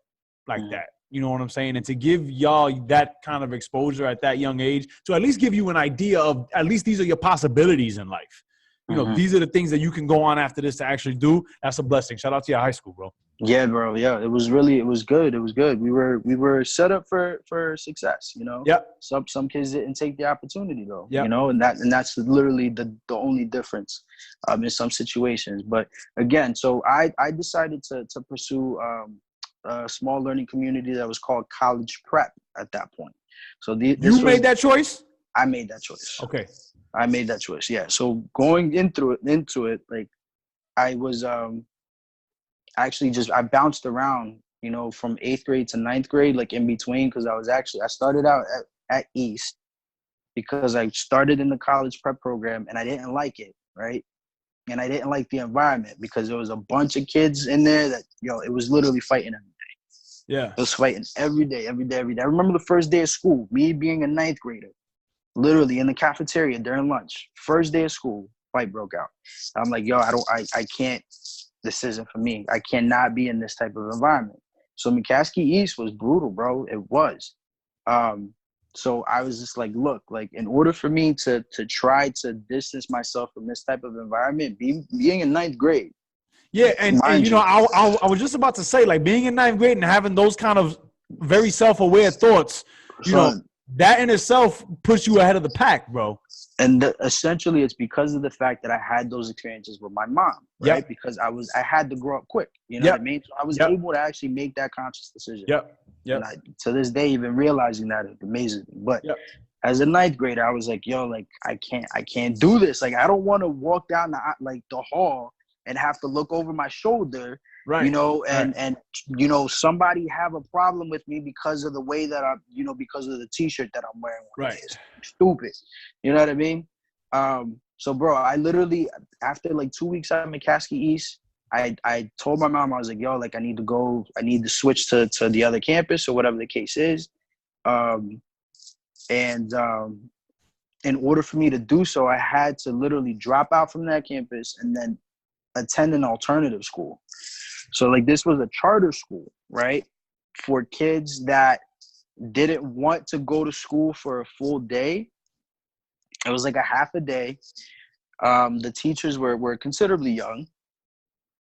A: like that. You know what I'm saying? And to give y'all that kind of exposure at that young age, to at least give you an idea of at least these are your possibilities in life. You know, these are the things that you can go on after this to actually do. That's a blessing. Shout out to your high school, bro.
B: Yeah, bro. Yeah, it was good. It was good. We were set up for success, you know.
A: Yep.
B: Some kids didn't take the opportunity though,
A: Yep.
B: you know, and that's literally the only difference in some situations. But again, so I decided to pursue a small learning community that was called college prep at that point. So
A: you made that choice?
B: I made that choice.
A: Okay.
B: I made that choice. Yeah. So going into it, like I was actually I bounced around, you know, from 8th grade to 9th grade, like in between, because I started out at East because I started in the college prep program and I didn't like it, right? And I didn't like the environment because there was a bunch of kids in there that, it was literally fighting every day.
A: Yeah.
B: It was fighting every day. I remember the first day of school, me being a 9th grader, literally in the cafeteria during lunch, first day of school, fight broke out. I'm like, I can't. This isn't for me. I cannot be in this type of environment. So McCaskey East was brutal, bro. It was. So I was just like, look, like in order for me to try to distance myself from this type of environment, being in 9th grade.
A: Yeah, and you know, I was just about to say, like being in 9th grade and having those kind of very self-aware thoughts, you know, that in itself puts you ahead of the pack, bro.
B: And essentially, it's because of the fact that I had those experiences with my mom, right?
A: Yep.
B: Because I had to grow up quick, you know what I mean? So I was able to actually make that conscious decision.
A: Yep.
B: And to this day, even realizing that, it amazes me. But as a 9th grader, I was like, I can't do this. Like, I don't want to walk down the hall and have to look over my shoulder,
A: right?
B: You know, and you know, somebody have a problem with me because of the way that I'm, you know, because of the T-shirt that I'm wearing.
A: Right.
B: It's stupid. You know what I mean? So, bro, I literally, after like 2 weeks out of McCaskey East, I told my mom, I was like, I need to switch to the other campus or whatever the case is. In order for me to do so, I had to literally drop out from that campus and then attend an alternative school. So like this was a charter school, right? For kids that didn't want to go to school for a full day. It was like a half a day. The teachers were considerably young.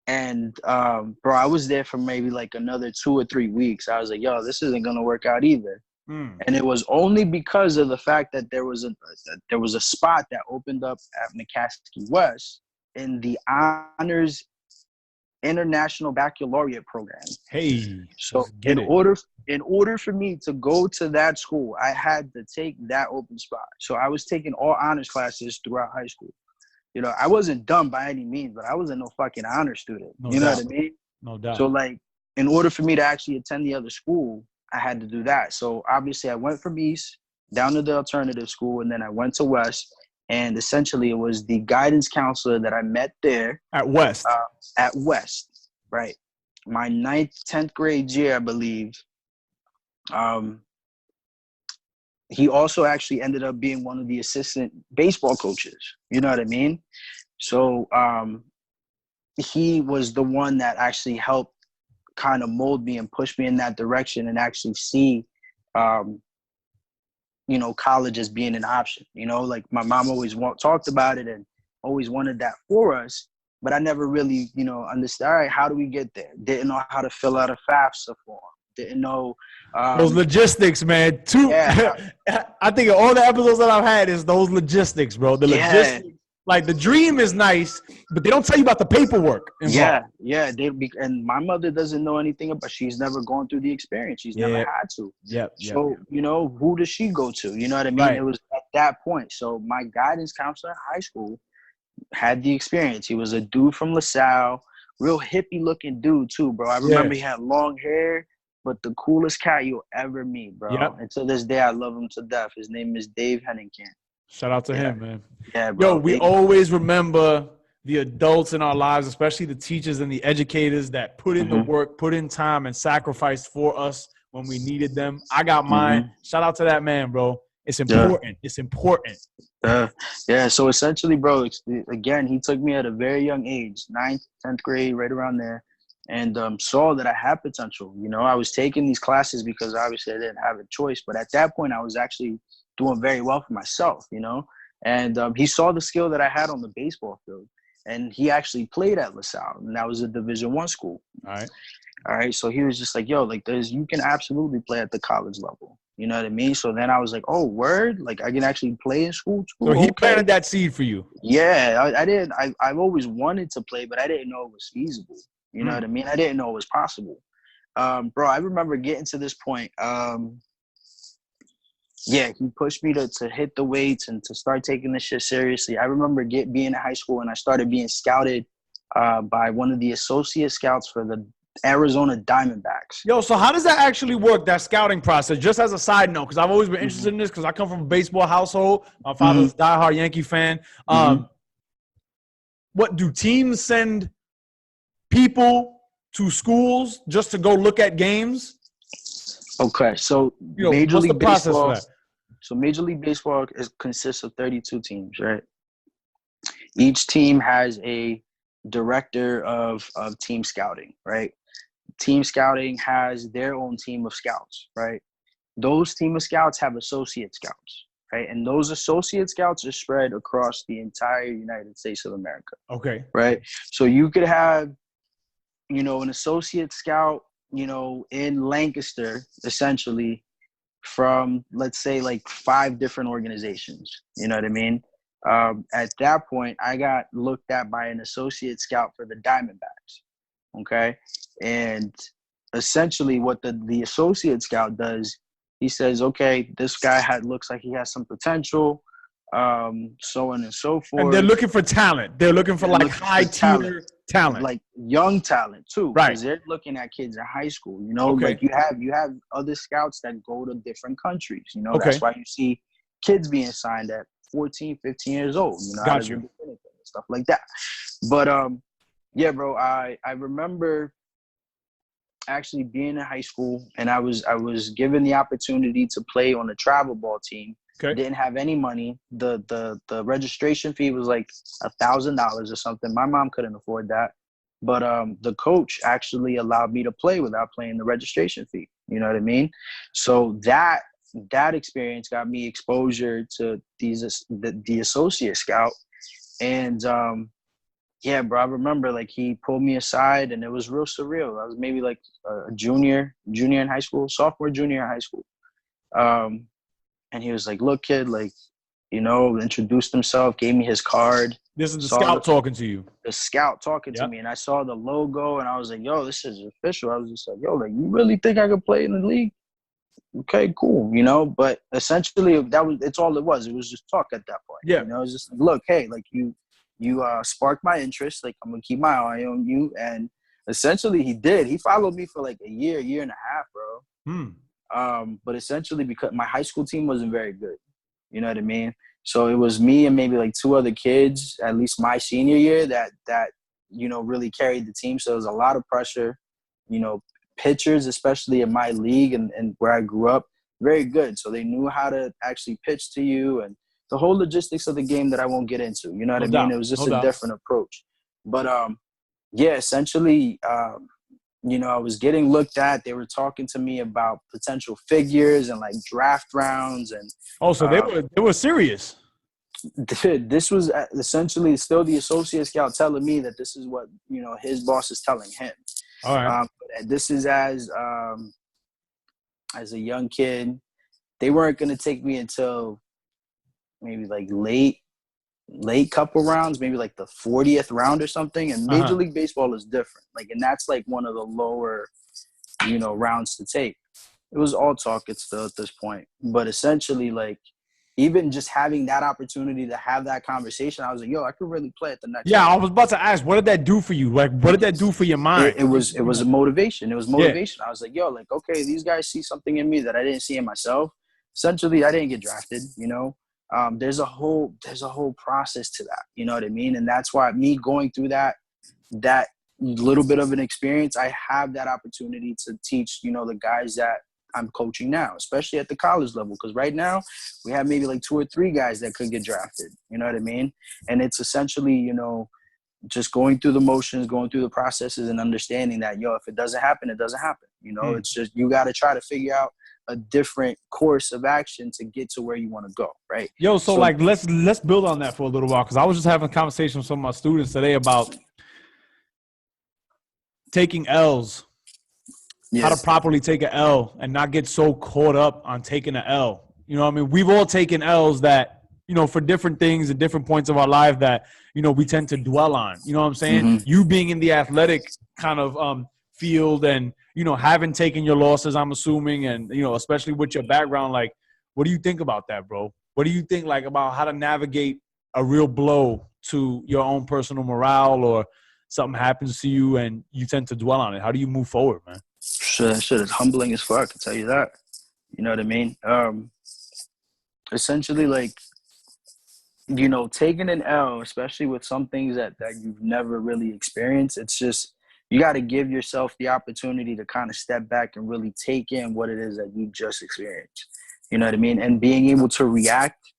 B: And bro, I was there for maybe like another 2 or 3 weeks. I was like, this isn't gonna work out either. And it was only because of the fact that there was a spot that opened up at McCaskey West in the Honors International Baccalaureate program.
A: Hey,
B: so in order for me to go to that school, I had to take that open spot. So I was taking all honors classes throughout high school. You know, I wasn't dumb by any means, but I wasn't no fucking honor student. You know what I mean?
A: No doubt.
B: So like, in order for me to actually attend the other school, I had to do that. So obviously I went from East down to the alternative school, and then I went to West. And essentially it was the guidance counselor that I met there.
A: At West?
B: At West, right. My 9th, 10th grade year, I believe. He also actually ended up being one of the assistant baseball coaches. You know what I mean? So he was the one that actually helped kind of mold me and push me in that direction and actually see, college as being an option. Like my mom always talked about it and always wanted that for us, but I never really, understood, all right, how do we get there? Didn't know how to fill out a FAFSA form. Didn't know.
A: Those logistics, man.
B: Yeah.
A: I think of all the episodes that I've had is those logistics, bro. The logistics. Like the dream is nice, but they don't tell you about the paperwork involved.
B: Yeah. And my mother doesn't know anything about. She's never gone through the experience. She's never had to. So who does she go to? You know what I mean? Right. It was at that point. So my guidance counselor in high school had the experience. He was a dude from LaSalle, real hippie looking dude too, bro. I remember he had long hair, but the coolest cat you'll ever meet, bro. Yep. And to this day, I love him to death. His name is Dave Hennington.
A: Shout out to him, man.
B: Yeah, bro.
A: Yo, we always remember the adults in our lives, especially the teachers and the educators that put in the work, put in time, and sacrificed for us when we needed them. I got mine. Shout out to that man, bro. It's important. It's important.
B: Yeah. So essentially, bro, again, he took me at a very young age, 9th, 10th grade, right around there, and saw that I had potential. I was taking these classes because obviously I didn't have a choice. But at that point, I was actually doing very well for myself, and he saw the skill that I had on the baseball field, and he actually played at LaSalle, and that was a Division I school. All right. So he was just like, yo, like you can absolutely play at the college level. You know what I mean? So then I was like, oh, word? Like I can actually play in school too?
A: So he planted that seed for you.
B: Yeah, I did. I've always wanted to play, but I didn't know it was feasible. You know what I mean? I didn't know it was possible. Bro, I remember getting to this point. He pushed me to hit the weights and to start taking this shit seriously. I remember being in high school and I started being scouted by one of the associate scouts for the Arizona Diamondbacks.
A: Yo, so how does that actually work, that scouting process? Just as a side note, because I've always been interested in this because I come from a baseball household. My father's a diehard Yankee fan. What do teams send people to schools just to go look at games?
B: Okay, so
A: Major League Baseball.
B: So Major League Baseball consists of 32 teams, right? Each team has a director of team scouting, right? Team scouting has their own team of scouts, right? Those team of scouts have associate scouts, right? And those associate scouts are spread across the entire United States of America.
A: Okay.
B: Right? So you could have, an associate scout, in Lancaster, essentially, from, let's say, like 5 different organizations. You know what I mean? At that point, I got looked at by an associate scout for the Diamondbacks. Okay. And essentially what the associate scout does, he says, okay, this guy looks like he has some potential, so on and so forth.
A: And they're looking for talent. They're looking for high tier talent.
B: Like young talent too.
A: Right.
B: Because they're looking at kids in high school.
A: Okay.
B: Like you have other scouts that go to different countries.
A: Okay.
B: That's why you see kids being signed at 14, 15 years old.
A: Got you.
B: Stuff like that. But yeah, bro, I remember actually being in high school, and I was given the opportunity to play on a travel ball team.
A: Okay.
B: Didn't have any money. The registration fee was like $1,000 or something. My mom couldn't afford that, but the coach actually allowed me to play without paying the registration fee. You know what I mean? So that experience got me exposure to the associate scout, and yeah, bro, I remember like he pulled me aside and it was real surreal. I was maybe like a junior in high school, sophomore, junior in high school. And he was like, look, kid, like, introduced himself, gave me his card.
A: This is the scout talking to you.
B: The scout talking to me. And I saw the logo and I was like, yo, this is official. I was just like, yo, like, you really think I could play in the league? Okay, cool. But essentially it's all it was. It was just talk at that point.
A: Yeah.
B: It was just like, look, hey, like you sparked my interest. Like, I'm going to keep my eye on you. And essentially he did. He followed me for like a year and a half, bro. But essentially because my high school team wasn't very good. You know what I mean? So it was me and maybe like 2 other kids, at least my senior year, that really carried the team. So there was a lot of pressure. Pitchers, especially in my league and where I grew up, very good. So they knew how to actually pitch to you and the whole logistics of the game that I won't get into. You know what I mean? It was just a different approach. But yeah, essentially, you know, I was getting looked at. They were talking to me about potential figures and like draft rounds, and
A: Oh, so they were serious.
B: this was essentially still the associate scout telling me that this is what, you know, his boss is telling him.
A: All right.
B: This is as a young kid. They weren't going to take me until maybe like late couple rounds, maybe like the 40th round or something. And Major League Baseball is different. Like, and that's like one of the lower, you know, rounds to take. It was all talk still at this point. But essentially, like, even just having that opportunity to have that conversation, I was like, yo, I could really play at the next
A: Yeah,
B: level.
A: I was about to ask, what did that do for you? Like, what did that do for your mind?
B: It was a motivation. It was motivation. Yeah. I was like, yo, like, okay, these guys see something in me that I didn't see in myself. Essentially, I didn't get drafted, you know. There's a whole process to that, you know what I mean? And that's why me going through that little bit of an experience, I have that opportunity to teach, you know, the guys that I'm coaching now, especially at the college level. Because right now we have maybe like 2 or 3 guys that could get drafted, you know what I mean? And it's essentially, you know, just going through the motions, going through the processes, and understanding that, yo, if it doesn't happen, it doesn't happen. You know, it's just, you got to try to figure out a different course of action to get to where you want to go, right?
A: Yo, so like let's build on that for a little while, because I was just having a conversation with some of my students today about taking L's, how to properly take an L and not get so caught up on taking an L. You know what I mean? We've all taken L's that, you know, for different things at different points of our life that, you know, we tend to dwell on. You know what I'm saying? Mm-hmm. You being in the athletic kind of field and, you know, having taken your losses, I'm assuming, and, you know, especially with your background, like, what do you think about that, bro? What do you think, like, about how to navigate a real blow to your own personal morale, or something happens to you and you tend to dwell on it? How do you move forward, man?
B: That shit is humbling as fuck, I can tell you that. You know what I mean? Essentially, like, you know, taking an L, especially with some things that you've never really experienced, it's just, you got to give yourself the opportunity to kind of step back and really take in what it is that you just experienced. You know what I mean? And being able to react,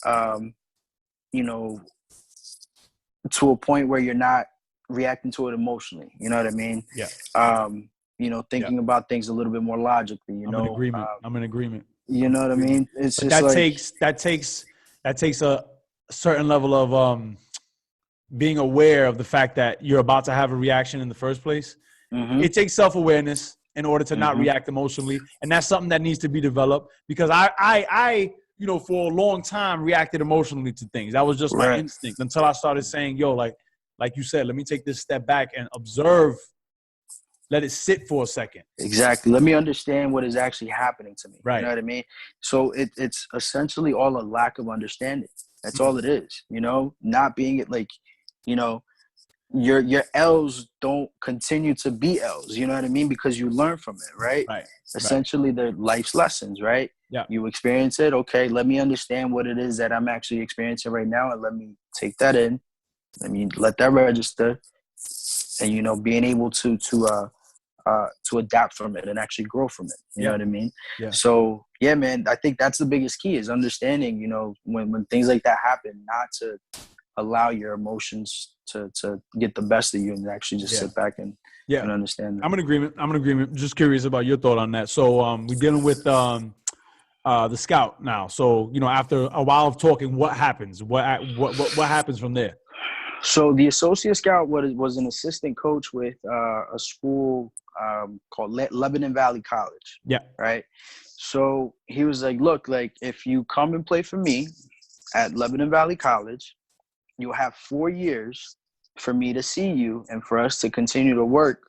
B: you know, to a point where you're not reacting to it emotionally. You know what I mean?
A: Yeah.
B: You know, thinking about things a little bit more logically. You know,
A: I'm in agreement.
B: You know what I mean? It's
A: but
B: just
A: that takes a certain level of being aware of the fact that you're about to have a reaction in the first place. Mm-hmm. It takes self-awareness in order to not react emotionally, and that's something that needs to be developed, because I you know, for a long time reacted emotionally to things. That was just my instinct, until I started saying, yo, like you said, let me take this step back and observe. Let it sit for a second.
B: Exactly. Let me understand what is actually happening to me.
A: Right.
B: You know what I mean? So it's essentially all a lack of understanding. That's all it is. You know, not being like, you know, your L's don't continue to be L's. You know what I mean? Because you learn from it, right?
A: Right.
B: Essentially, they're life's lessons, right?
A: Yeah.
B: You experience it. Okay, let me understand what it is that I'm actually experiencing right now, and let me take that in. Let me let that register, and, you know, being able to adapt from it and actually grow from it. You know what I mean?
A: Yeah.
B: So yeah, man, I think that's the biggest key, is understanding, you know, when things like that happen, not to allow your emotions to get the best of you, and actually just sit back and understand that.
A: I'm in agreement. Just curious about your thought on that. So we're dealing with the scout now. So, you know, after a while of talking, what happens? What happens from there?
B: So the associate scout was an assistant coach with a school called Lebanon Valley College.
A: Yeah.
B: Right. So he was like, look, like, if you come and play for me at Lebanon Valley College, you'll have 4 years for me to see you and for us to continue to work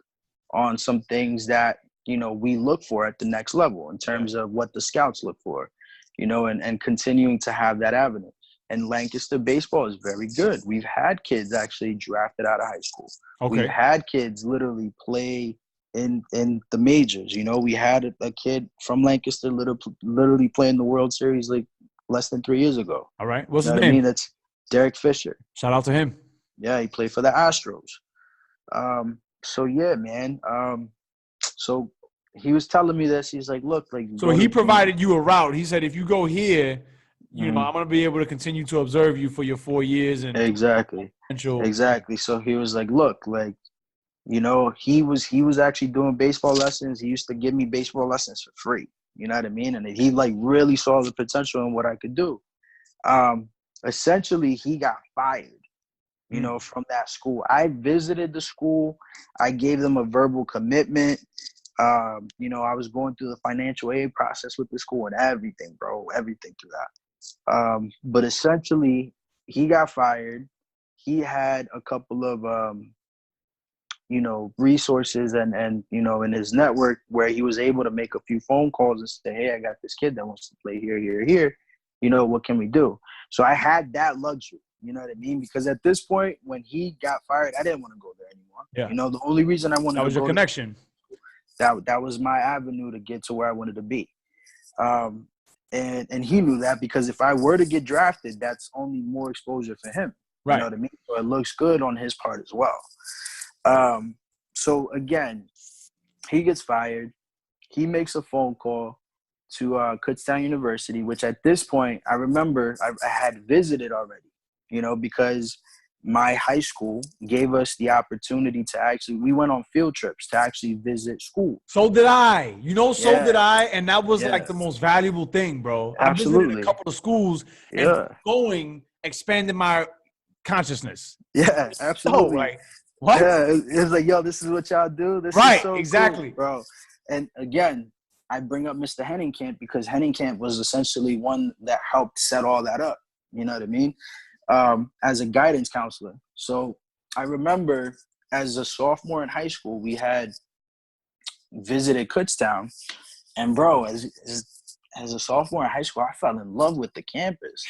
B: on some things that, you know, we look for at the next level in terms of what the scouts look for, you know, and continuing to have that avenue. And Lancaster baseball is very good. We've had kids actually drafted out of high school. Okay. We've had kids literally play in the majors. You know, we had a kid from Lancaster literally playing the World Series like less than 3 years ago.
A: All right. What's his
B: name? I mean, that's Derek Fisher.
A: Shout out to him.
B: Yeah, he played for the Astros. So yeah, man. So he was telling me this. He's like, look, like.
A: So he provided you a route. He said, if you go here, you know, I'm going to be able to continue to observe you for your 4 years. And
B: Exactly. So he was like, look, like, You know, he was actually doing baseball lessons. He used to give me baseball lessons for free. You know what I mean? And he like really saw the potential in what I could do. Um, Essentially, he got fired, you know, from that school. I visited the school. I gave them a verbal commitment. You know, I was going through the financial aid process with the school and everything, bro, everything through that. But essentially, he got fired. He had a couple of, you know, resources and, you know, in his network where he was able to make a few phone calls and say, hey, I got this kid that wants to play here, here, here. You know, what can we do? So I had that luxury, you know what I mean? Because at this point, when he got fired, I didn't want to go there anymore.
A: Yeah.
B: You know, the only reason I wanted
A: That was
B: to
A: your
B: go
A: connection.
B: that was my avenue to get to where I wanted to be. And he knew that, because if I were to get drafted, that's only more exposure for him.
A: Right.
B: You know what I mean? So it looks good on his part as well. So again, he gets fired. He makes a phone call to Kutztown University, which at this point, I remember I had visited already, you know, because my high school gave us the opportunity to actually, we went on field trips to actually visit schools.
A: So did I. You know, so
B: Yeah.
A: did I. And that was
B: Yeah.
A: like the most valuable thing, bro. I visited
B: Absolutely.
A: a couple of schools and
B: Yeah.
A: going expanded my consciousness.
B: Yeah,
A: So,
B: absolutely.
A: like, what?
B: Yeah, it's like, yo, this is what y'all do. This is
A: Right,
B: so
A: exactly.
B: cool, bro. And again, I bring up Mr. Henningkamp because Henningkamp was essentially one that helped set all that up. You know what I mean? As a guidance counselor. So I remember as a sophomore in high school, we had visited Kutztown, and bro, as a sophomore in high school, I fell in love with the campus.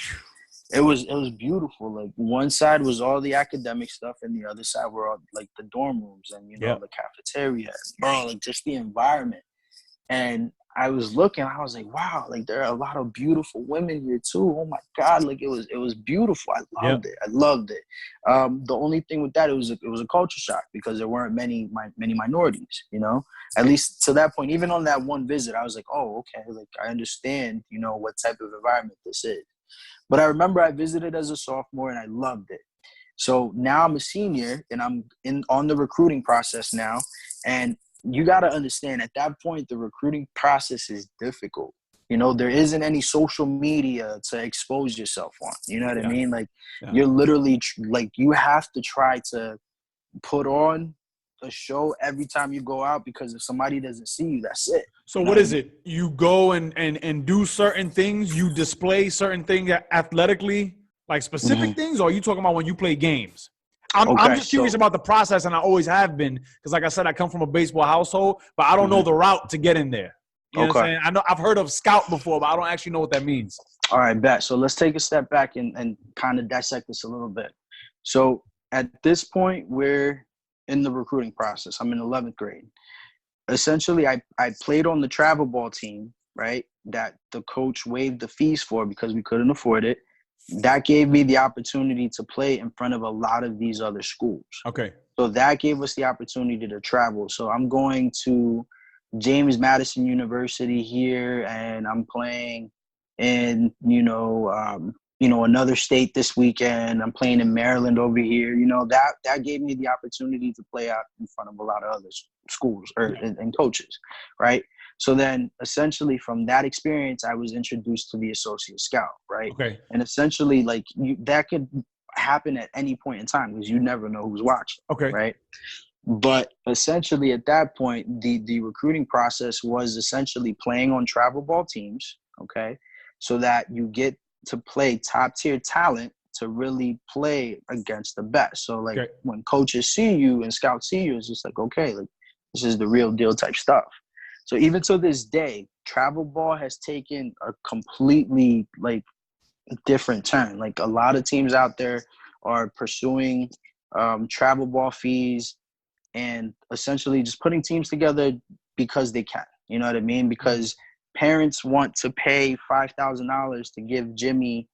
B: It was beautiful. Like one side was all the academic stuff, and the other side were all like the dorm rooms and, you know, the cafeteria, bro, like just the environment. And I was looking, I was like, wow, like there are a lot of beautiful women here too. Oh my God, like it was beautiful. I loved it. I loved it. The only thing with that, it was a culture shock because there weren't many minorities, you know, at least to that point. Even on that one visit, I was like, oh, okay, like I understand, you know, what type of environment this is. But I remember I visited as a sophomore and I loved it. So now I'm a senior and I'm on the recruiting process now. And you got to understand, at that point, the recruiting process is difficult. You know, there isn't any social media to expose yourself on. You know what I mean? Like, you're literally, like, you have to try to put on a show every time you go out, because if somebody doesn't see you, that's it.
A: So what is it? You go and do certain things, you display certain things athletically, like specific things, or are you talking about when you play games? I'm just curious about the process, and I always have been, because like I said, I come from a baseball household, but I don't know the route to get in there. You know what I'm saying? I know I've heard of scout before, but I don't actually know what that means.
B: All right, bet. So let's take a step back and kind of dissect this a little bit. So at this point, we're in the recruiting process. I'm in 11th grade. Essentially, I played on the travel ball team, right, that the coach waived the fees for because we couldn't afford it. That gave me the opportunity to play in front of a lot of these other schools.
A: Okay.
B: So that gave us the opportunity to travel. So I'm going to James Madison University here, and I'm playing in, another state this weekend. I'm playing in Maryland over here. You know, that gave me the opportunity to play out in front of a lot of other schools and coaches, right? So then essentially from that experience, I was introduced to the associate scout, right?
A: Okay.
B: And essentially, like, that could happen at any point in time because you never know who's watching, right? But essentially at that point, the recruiting process was essentially playing on travel ball teams, okay, so that you get to play top tier talent to really play against the best. So like when coaches see you and scouts see you, it's just like, okay, like this is the real deal type stuff. So even to this day, travel ball has taken a completely like different turn. Like a lot of teams out there are pursuing travel ball fees and essentially just putting teams together because they can. You know what I mean? Because parents want to pay $5,000 to give Jimmy,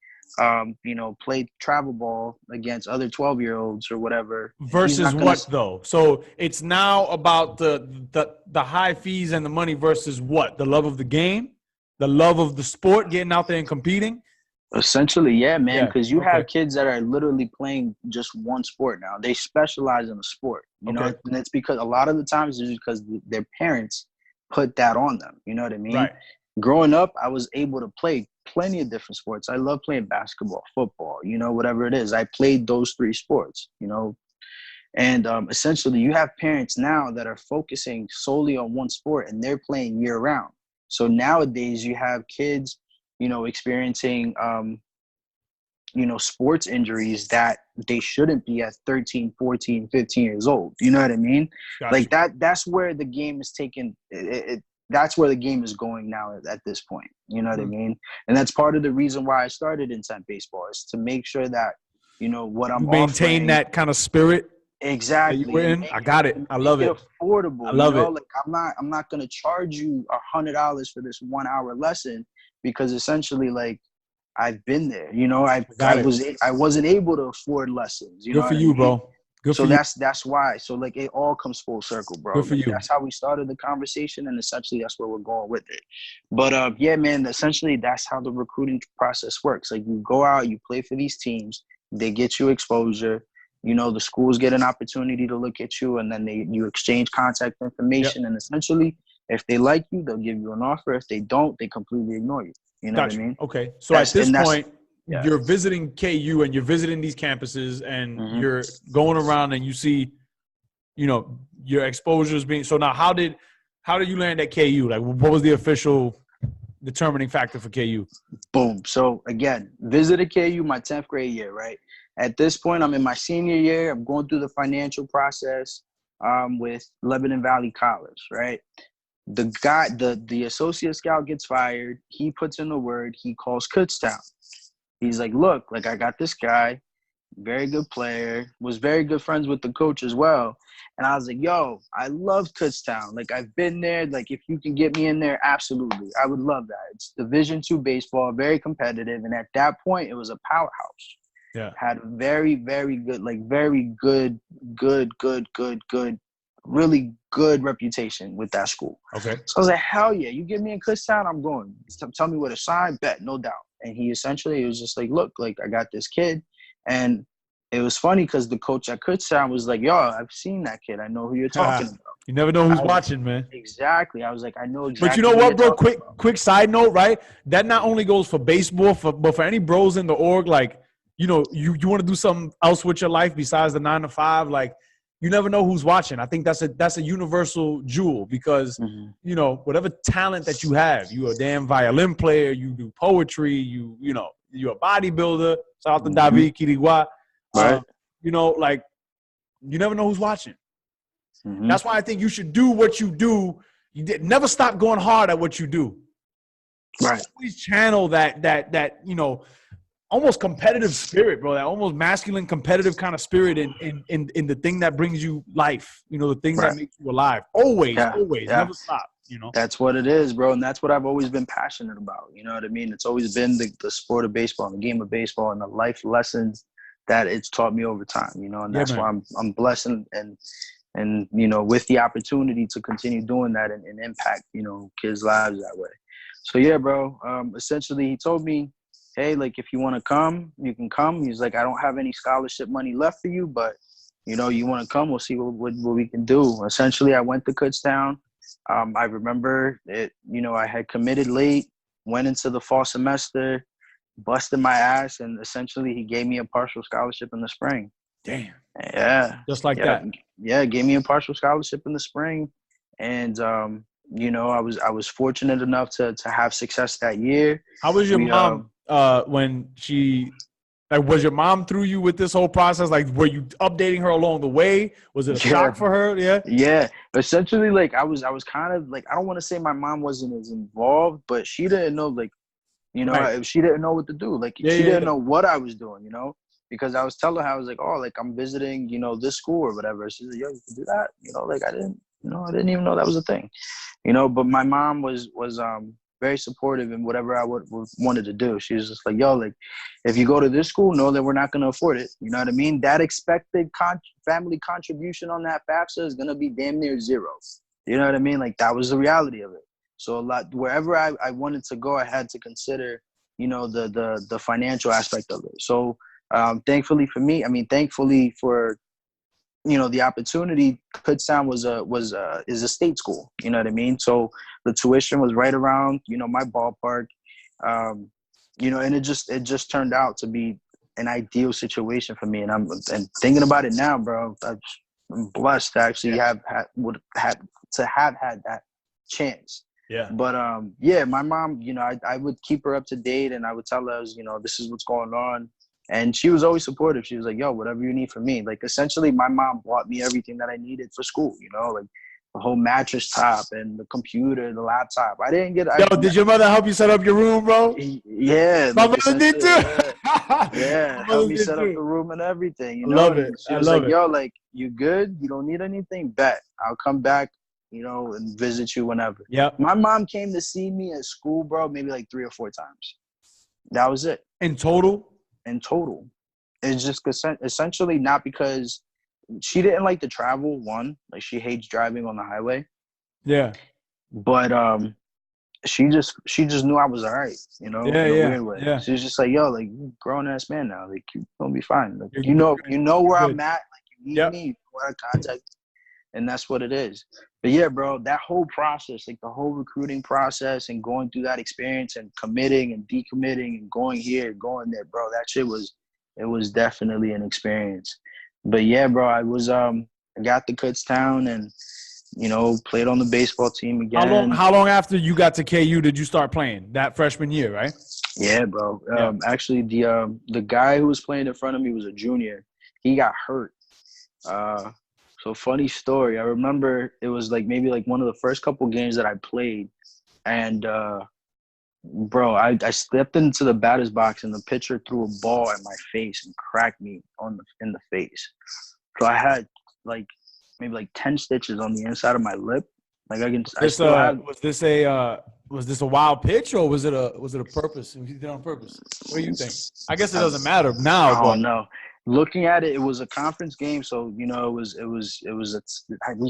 B: play travel ball against other 12-year-olds or whatever.
A: Versus what though? So it's now about the high fees and the money versus what? The love of the game, the love of the sport, getting out there and competing.
B: Essentially, yeah, man,
A: Yeah.
B: because you
A: Okay.
B: have kids that are literally playing just one sport now. They specialize in a sport, you know,
A: Okay.
B: and it's because a lot of the times it's because their parents put that on them. You know what I mean?
A: Right.
B: Growing up, I was able to play plenty of different sports. I love playing basketball, football, you know, whatever it is. I played those three sports, you know, and essentially you have parents now that are focusing solely on one sport and they're playing year round. So nowadays you have kids, you know, experiencing you know, sports injuries that they shouldn't be at 13, 14, 15 years old. You know what I mean?
A: Got
B: Like
A: you.
B: that's where the game is taken. That's where the game is going now at this point. You know what I
A: Mhm.
B: mean? And that's part of the reason why I started Intent Baseball, is to make sure that, you know, what I'm
A: You maintain
B: offering.
A: that kind of spirit that you were
B: Exactly,
A: in. I got it.
B: and
A: I
B: make
A: love
B: it
A: it. I
B: affordable. You
A: love
B: know,
A: it.
B: like I'm not gonna charge you $100 for this 1 hour lesson, because essentially, like, I've been there. You know,
A: I got it.
B: I wasn't able to afford lessons. You know
A: Good for
B: what I
A: you,
B: mean?
A: bro. Good
B: So
A: for you.
B: that's why. So like it all comes full circle, bro.
A: Good for
B: Like
A: you.
B: that's how we started the conversation, and essentially that's where we're going with it. But yeah, man, essentially that's how the recruiting process works. Like you go out, you play for these teams, they get you exposure. You know, the schools get an opportunity to look at you, and then you exchange contact
A: Yep.
B: information, and essentially, if they like you, they'll give you an offer. If they don't, they completely ignore you. You know what I
A: Got you.
B: mean?
A: Okay. So at this
B: That's
A: point,
B: yeah.
A: you're visiting KU and you're visiting these campuses and
B: Mm-hmm.
A: you're going around and you see, you know, your exposures being. So now, how did you land at KU? Like, what was the official determining factor for KU?
B: Boom. So again, visited KU my 10th grade year, right? At this point, I'm in my senior year. I'm going through the financial process with Lebanon Valley College, right? The associate scout gets fired. He puts in the word. He calls Kutztown. He's like, look, like I got this guy, very good player, was very good friends with the coach as well. And I was like, yo, I love Kutztown. Like I've been there. Like if you can get me in there, absolutely. I would love that. It's Division II baseball, very competitive. And at that point, it was a powerhouse.
A: Yeah.
B: Had very, very good, like very good, really good reputation with that school.
A: Okay.
B: So I was like, hell yeah, you get me in Kutztown, I'm going. Tell me where to sign, bet, no doubt. And he essentially was just like, look, like I got this kid. And it was funny because the coach at Kutztown was like, yo, I've seen that kid. I know who you're talking about.
A: You never know who's watching, man.
B: Exactly. I was like, I know
A: But you
B: exactly
A: know
B: who you're
A: what, bro?
B: talking about.
A: Quick side note, right? That not only goes for baseball, but for any bros in the org, like, you know, you want to do something else with your life besides the 9 to 5, like, you never know who's watching. I think that's a universal jewel because, you know, whatever talent that you have, you're a damn violin player, you do poetry, you know, you're a bodybuilder. Shout out to David Kirigua.
B: Right.
A: You know, like, you never know who's watching.
B: Mm-hmm.
A: That's why I think you should do what you do. Never stop going hard at what you do.
B: Right.
A: Always channel that you know, almost competitive spirit, bro. That almost masculine competitive kind of spirit in the thing that brings you life. You know, the thing that makes you alive. Always, never stop. You know,
B: that's what it is, bro, and that's what I've always been passionate about. You know what I mean? It's always been the sport of baseball, and the game of baseball, and the life lessons that it's taught me over time. You know, and that's why I'm blessed and you know, with the opportunity to continue doing that and impact, you know, kids' lives that way. So yeah, bro. Essentially, he told me, hey, like if you want to come, you can come. He's like, I don't have any scholarship money left for you, but you know, you want to come, we'll see what we can do. Essentially, I went to Kutztown. I remember it. You know, I had committed late, went into the fall semester, busted my ass, and essentially he gave me a partial scholarship in the spring.
A: Damn.
B: Yeah.
A: Just like that.
B: Yeah, gave me a partial scholarship in the spring, and you know, I was fortunate enough to have success that year.
A: How was your mom when she? Like, was your mom through you with this whole process? Like, were you updating her along the way? Was it a shock for her? Yeah.
B: Yeah. Essentially, like I was kind of like, I don't want to say my mom wasn't as involved, but she didn't know, like, you know, she didn't know what to do. Like, she didn't know what I was doing, you know, because I was telling her, I was like, oh, like I'm visiting, you know, this school or whatever. She's like, yo, you can do that. You know, like I didn't even know that was a thing, you know, but my mom was very supportive in whatever I wanted to do. She was just like, yo, like, if you go to this school, know that we're not going to afford it. You know what I mean? That expected family contribution on that FAFSA is going to be damn near zero. You know what I mean? Like, that was the reality of it. So wherever I wanted to go, I had to consider, the financial aspect of it. So thankfully for me, thankfully for the opportunity, Kutztown is a state school. You know what I mean? So the tuition was right around my ballpark, and it just turned out to be an ideal situation for me. And thinking about it now, bro, I'm blessed to actually have had that chance.
A: Yeah.
B: But my mom, I would keep her up to date, and I would tell her, this is what's going on. And she was always supportive. She was like, yo, whatever you need from me. Like, essentially, my mom bought me everything that I needed for school, like the whole mattress top and the computer, the laptop. I didn't get
A: Yo, did your mother help you set up your room, bro?
B: Yeah.
A: My mother did too.
B: Yeah. Help me set up the room and everything,
A: I love it.
B: She was like, yo, like, you good? You don't need anything? Bet. I'll come back, and visit you whenever.
A: Yeah.
B: My mom came to see me at school, bro, maybe like 3 or 4 times. That was it.
A: In total?
B: In total. It's just essentially not because she didn't like to travel, one. Like, she hates driving on the highway.
A: Yeah.
B: But she just knew I was all right, in a weird way.
A: Yeah.
B: She was just like, yo, like, you grown-ass man now. Like, you're going to be fine. Like, you know where I'm at. Like, you need me. You know where I contact. And that's what it is. But yeah, bro, that whole process, like the whole recruiting process and going through that experience and committing and decommitting and going here, going there, bro, that shit was definitely an experience. But yeah, bro, I got to Kutztown and, played on the baseball team again.
A: How long after you got to KU did you start playing? That freshman year, right?
B: Yeah, bro. Actually, the guy who was playing in front of me was a junior. He got hurt. So funny story. I remember it was like maybe like one of the first couple games that I played, and bro, I stepped into the batter's box and the pitcher threw a ball at my face and cracked me in the face. So I had like maybe like 10 stitches on the inside of my lip. Like
A: was this a wild pitch or was it a purpose? You did it on purpose. What do you think? I guess it doesn't matter now.
B: I don't know. Looking at it, it was a conference game, so we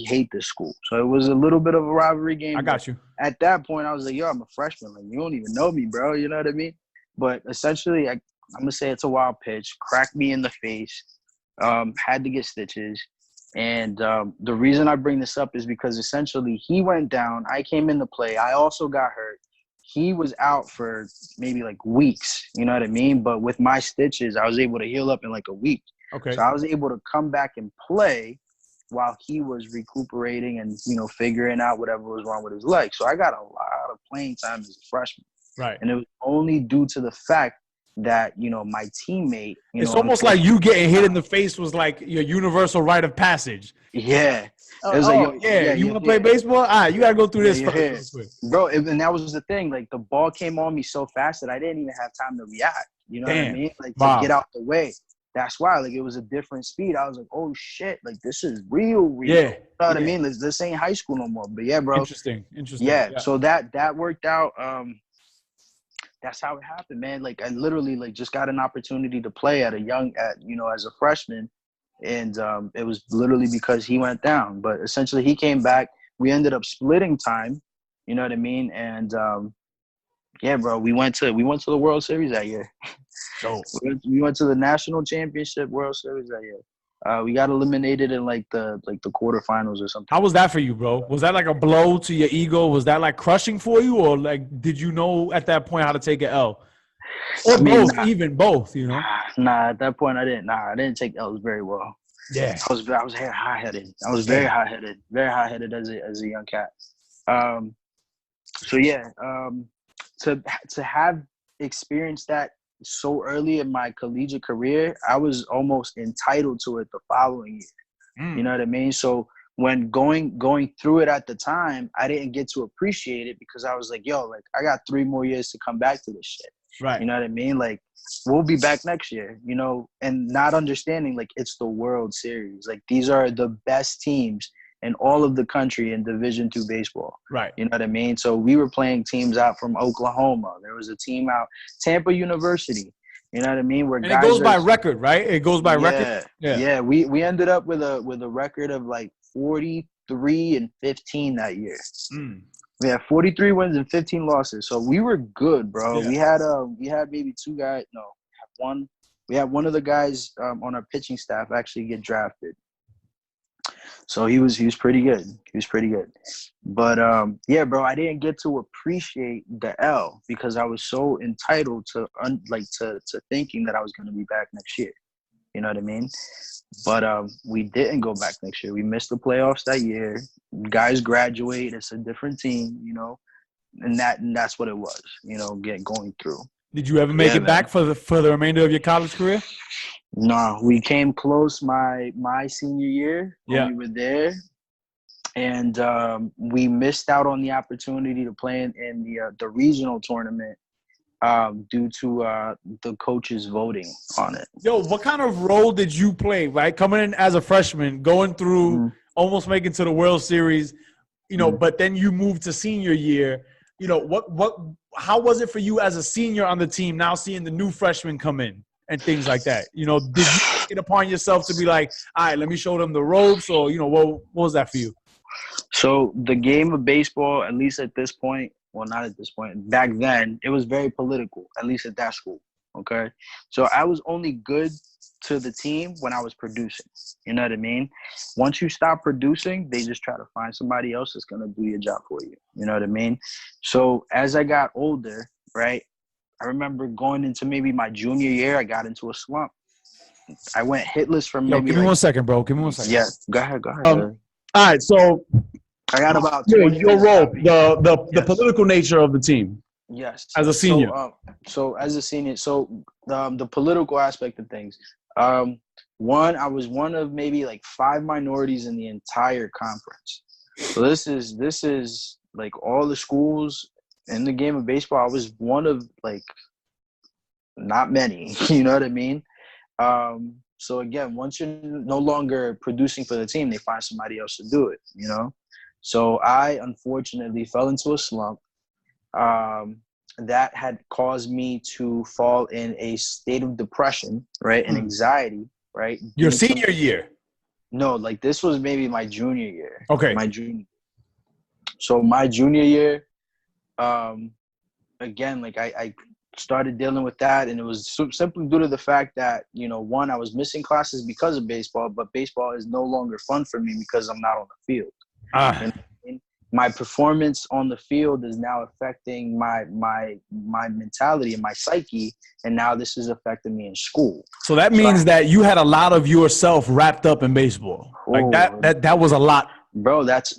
B: hate this school, so it was a little bit of a rivalry game.
A: I got you.
B: At that point, I was like, yo, I'm a freshman. Like, you don't even know me, bro. You know what I mean? But essentially, I'm gonna say it's a wild pitch. Cracked me in the face. Had to get stitches. And the reason I bring this up is because essentially he went down. I came into play. I also got hurt. He was out for maybe like weeks, you know what I mean? But with my stitches, I was able to heal up in like a week.
A: Okay.
B: So I was able to come back and play while he was recuperating and, figuring out whatever was wrong with his leg. So I got a lot of playing time as a freshman.
A: Right.
B: And it was only due to the fact that, my teammate.
A: It's almost like you getting hit in the face was like your universal rite of passage.
B: Yeah.
A: It was you want to play baseball? All right, you got to go through this first.
B: Bro, and that was the thing. Like, the ball came on me so fast that I didn't even have time to react. You know what I mean? Like, to get out the way. That's why, like, it was a different speed. I was like, oh, shit. Like, this is real.
A: Yeah.
B: You know what I mean? This ain't high school no more. But, yeah, bro.
A: Interesting.
B: Yeah, so that worked out. That's how it happened, man. Like, I literally, like, just got an opportunity to play as a freshman. And it was literally because he went down. But essentially, he came back. We ended up splitting time. You know what I mean? And yeah, bro, we went to the World Series that year.
A: So
B: we went to the National Championship World Series that year. We got eliminated in like the quarterfinals or something.
A: How was that for you, bro? Was that like a blow to your ego? Was that like crushing for you, or like did you know at that point how to take an L? Or both,
B: Nah, at that point I didn't take L's very well.
A: Yeah.
B: I was high-headed. I was very high-headed as a young cat. So yeah, to have experienced that so early in my collegiate career, I was almost entitled to it the following year. You know what I mean? So when going through it at the time, I didn't get to appreciate it because I was like, yo, like, I got 3 more years to come back to this shit.
A: Right.
B: You know what I mean? Like, we'll be back next year, and not understanding, like, it's the World Series. Like, these are the best teams in all of the country in Division II baseball.
A: Right.
B: You know what I mean? So we were playing teams out from Oklahoma. There was a team out Tampa University. You know what I mean?
A: And it goes by record, right? It goes by record.
B: Yeah. We ended up with a record of like 43-15 that year. We had 43 wins and 15 losses. So we were good, bro.
A: Yeah.
B: We had maybe two guys. No, one. We had one of the guys on our pitching staff actually get drafted. So he was pretty good. He was pretty good. But yeah, bro, I didn't get to appreciate the L because I was so entitled to to thinking that I was going to be back next year. You know what I mean? But we didn't go back next year. We missed the playoffs that year. Guys graduate. It's a different team, you know, and that's what it was, you know, going through.
A: Did you ever make it back for the remainder of your college career?
B: No, we came close my senior year when we were there, and we missed out on the opportunity to play in the regional tournament due to the coaches voting on it.
A: Yo, what kind of role did you play, right? Coming in as a freshman, going through almost making to the World Series, you know, but then you moved to senior year. You know, how was it for you as a senior on the team now seeing the new freshmen come in and things like that? You know, did you take it upon yourself to be like, all right, let me show them the ropes, or, you know, what was that for you?
B: So the game of baseball, at least at this point, well, not at this point, back then, it was very political, at least at that school, okay? So I was only good to the team when I was producing, you know what I mean? Once you stop producing, they just try to find somebody else that's going to do your job for you, you know what I mean? So as I got older, right, I remember going into maybe my junior year, I got into a slump. I went hitless from maybe
A: give me 1 second, bro. Give me 1 second.
B: Yeah, go ahead.
A: All right, so
B: I got about 20
A: your
B: minutes
A: role,
B: copy.
A: the political nature of the team.
B: Yes.
A: As a senior.
B: So as a senior, the political aspect of things. One, I was one of maybe like 5 minorities in the entire conference. So this is like all the schools in the game of baseball. I was one of like not many. You know what I mean? So again, once you're no longer producing for the team, they find somebody else to do it. You know. So I unfortunately fell into a slump. That had caused me to fall in a state of depression, right, and anxiety, right.
A: Your senior year?
B: No, like this was maybe my junior year.
A: Okay.
B: My junior. So my junior year, again, like I started dealing with that, and it was simply due to the fact that, you know, one, I was missing classes because of baseball, but baseball is no longer fun for me because I'm not on the field. And my performance on the field is now affecting my mentality and my psyche, and now this is affecting me in school.
A: So that means that you had a lot of yourself wrapped up in baseball. Like that was a lot.
B: Bro, that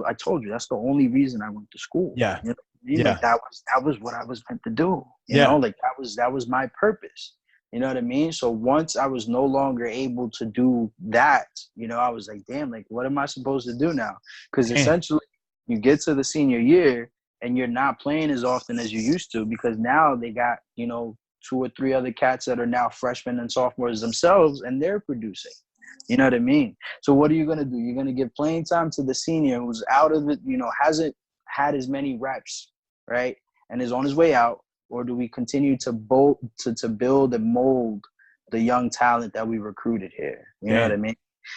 B: I told you, that's the only reason I went to school.
A: Yeah.
B: You know, like that was what I was meant to do. You know, like that was my purpose. You know what I mean? So once I was no longer able to do that, you know, I was like, damn, like, what am I supposed to do now? Because essentially you get to the senior year and you're not playing as often as you used to, because now they got, you know, 2 or 3 other cats that are now freshmen and sophomores themselves, and they're producing. You know what I mean? So what are you going to do? You're going to give playing time to the senior who's out of it, you know, hasn't had as many reps, right, and is on his way out? Or do we continue to build and mold the young talent that we recruited here? You know what I mean?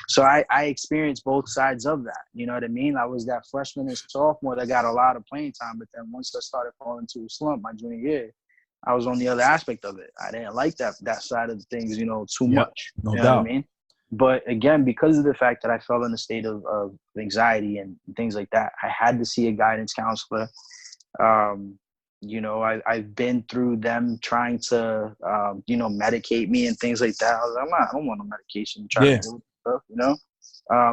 B: So I experienced both sides of that. You know what I mean? I was that freshman and sophomore that got a lot of playing time, but then once I started falling into a slump my junior year, I was on the other aspect of it. I didn't like that side of things, you know, too much.
A: No
B: you know
A: doubt.
B: what I mean? But again, because of the fact that I fell in a state of anxiety and things like that, I had to see a guidance counselor. You know, I've been through them trying to, you know, medicate me and things like that. I don't want no medication. To do stuff, you know.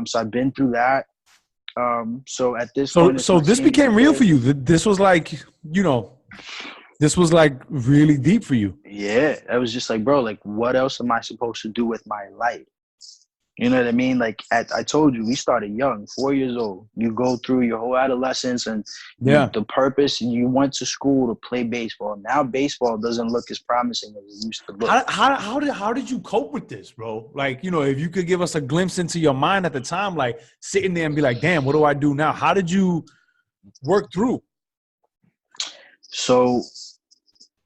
B: So I've been through that. So at this point,
A: so this became real for you. This was like, you know, this was like really deep for you.
B: Yeah, I was just like, bro, like, what else am I supposed to do with my life? You know what I mean? Like, I told you, we started young, 4 years old. You go through your whole adolescence and the purpose, you went to school to play baseball. Now baseball doesn't look as promising as it used to look.
A: How did you cope with this, bro? Like, you know, if you could give us a glimpse into your mind at the time, like sitting there and be like, damn, what do I do now? How did you work through?
B: So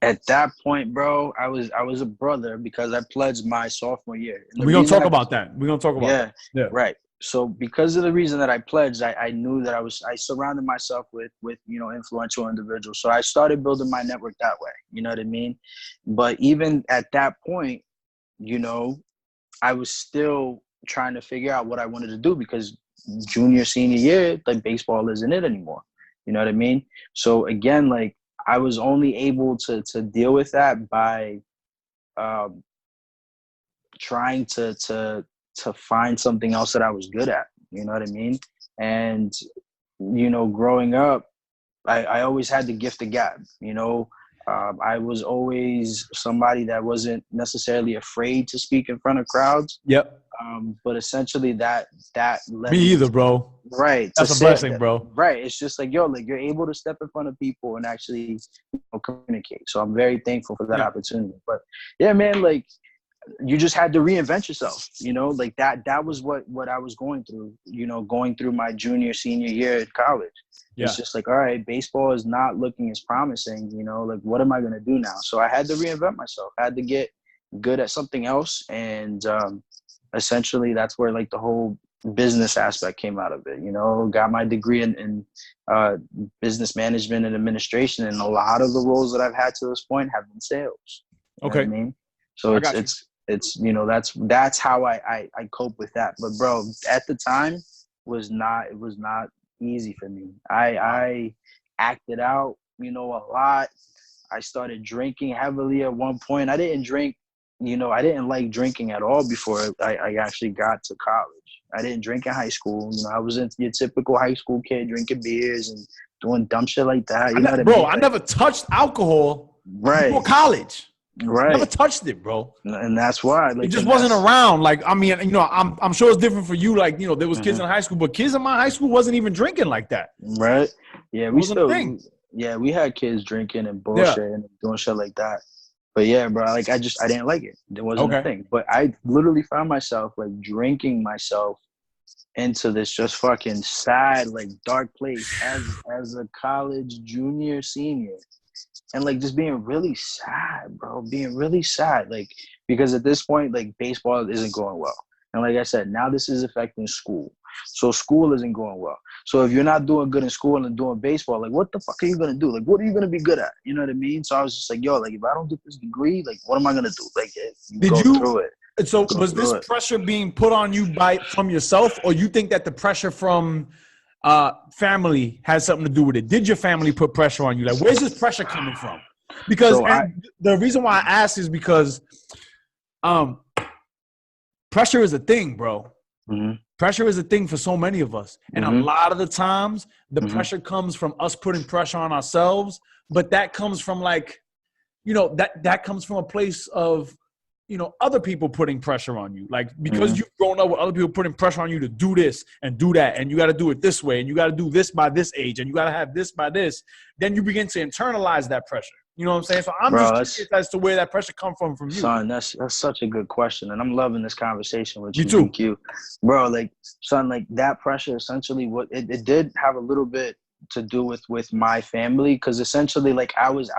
B: at that point, bro, I was a brother because I pledged my sophomore year.
A: We're going to talk about that. We're going to talk about that.
B: Yeah, right. so because of the reason that I pledged, I knew that I surrounded myself with influential individuals. So I started building my network that way. You know what I mean? But even at that point, I was still trying to figure out what I wanted to do, because junior, senior year, like, baseball isn't it anymore. You know what I mean? So again, like, I was only able to deal with that by trying to find something else that I was good at. You know what I mean? And growing up, I always had the gift of gab. I was always somebody that wasn't necessarily afraid to speak in front of crowds.
A: Yep.
B: But essentially that led
A: Me either, bro.
B: right.
A: That's a blessing, bro.
B: Right. It's just like, like, you're able to step in front of people and actually communicate. So I'm very thankful for that opportunity. But yeah, man, like, you just had to reinvent yourself, like that was what I was going through, going through my junior, senior year at college.
A: Yeah.
B: It's just like, all right, baseball is not looking as promising, like, what am I going to do now? So I had to reinvent myself. I had to get good at something else. And essentially that's where, like, the whole business aspect came out of it. Got my degree in business management and administration. And a lot of the roles that I've had to this point have been sales. You know what I mean? So it's that's how I cope with that. But bro, at the time it was not easy for me. I acted out, a lot. I started drinking heavily at one point. I didn't drink, I didn't like drinking at all before I actually got to college. I didn't drink in high school. I wasn't your typical high school kid drinking beers and doing dumb shit like that.
A: I never touched alcohol before college.
B: Right.
A: Never touched it, bro.
B: And that's why. Like,
A: it just wasn't around. Like, I mean, I'm sure it's different for you. Like, there was kids in high school, but kids in my high school wasn't even drinking like that.
B: Right. Yeah, we had kids drinking and bullshit and doing shit like that. But yeah, bro, like, I didn't like it. It wasn't a thing. But I literally found myself, like, drinking myself into this just fucking sad, like, dark place as a college junior, senior. And, like, just being really sad, bro. Being really sad. Like, because at this point, like, baseball isn't going well. And like I said, now this is affecting school. So school isn't going well. So if you're not doing good in school and doing baseball, like, what the fuck are you going to do? Like, what are you going to be good at? You know what I mean? So I was just like, yo, like, if I don't get this degree, like, what am I going to do? Like, through it.
A: So was this pressure being put on you from yourself, or you think that the pressure from family has something to do with it? Did your family put pressure on you? Like, where's this pressure coming from? Because the reason why I ask is because pressure is a thing, bro. Mm-hmm. Pressure is a thing for so many of us. And a lot of the times the pressure comes from us putting pressure on ourselves, but that comes from, like, that comes from a place of, other people putting pressure on you. Like, because you've grown up with other people putting pressure on you to do this and do that, and you got to do it this way, and you got to do this by this age, and you got to have this by this, then you begin to internalize that pressure. You know what I'm saying? So I'm just curious as to where that pressure come from you.
B: Son, that's such a good question. And I'm loving this conversation with you.
A: Me too.
B: Bro, like, son, like, that pressure, essentially, what it did have a little bit to do with my family. Because essentially, like, I was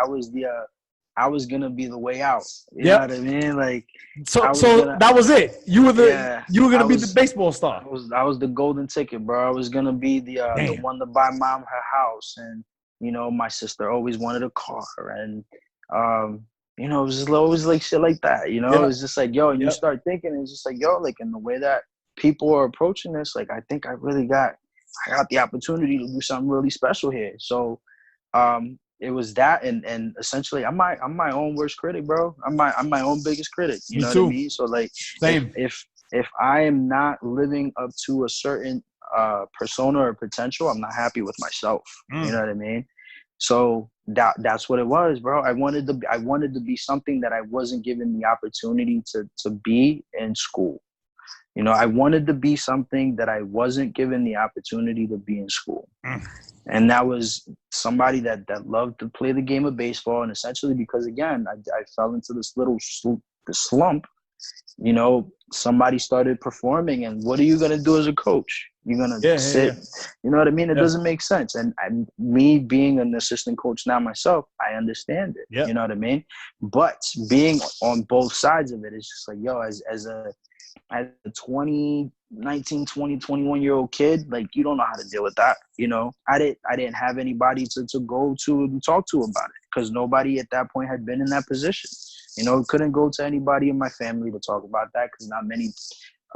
B: gonna be the way out. You know what I mean? Like,
A: so that was it. You were gonna be the baseball star.
B: I was the golden ticket, bro. I was gonna be the one to buy mom her house, and my sister always wanted a car, and it was just always like shit like that. It was just like, yo, and you start thinking, it's just like, yo, like, in the way that people are approaching this, like, I think I got the opportunity to do something really special here. So it was that, and essentially I'm my own worst critic, bro. I'm my own biggest critic. You know what I mean? So, like,
A: same.
B: If I am not living up to a certain persona or potential, I'm not happy with myself. You know what I mean? So that's what it was, bro. I wanted to be something that I wasn't given the opportunity to be in school. I wanted to be something that I wasn't given the opportunity to be in school. And that was somebody that loved to play the game of baseball. And essentially, because, again, I fell into this little slump, somebody started performing. And what are you going to do as a coach? You're going to sit. You know what I mean? It doesn't make sense. And me being an assistant coach now myself, I understand it. You know what I mean? But being on both sides of it is just like, yo, as a as a 20, 19, 20, 21-year-old kid, like, you don't know how to deal with that. You know, I didn't have anybody to go to and talk to about it, because nobody at that point had been in that position. You know, couldn't go to anybody in my family to talk about that, because not many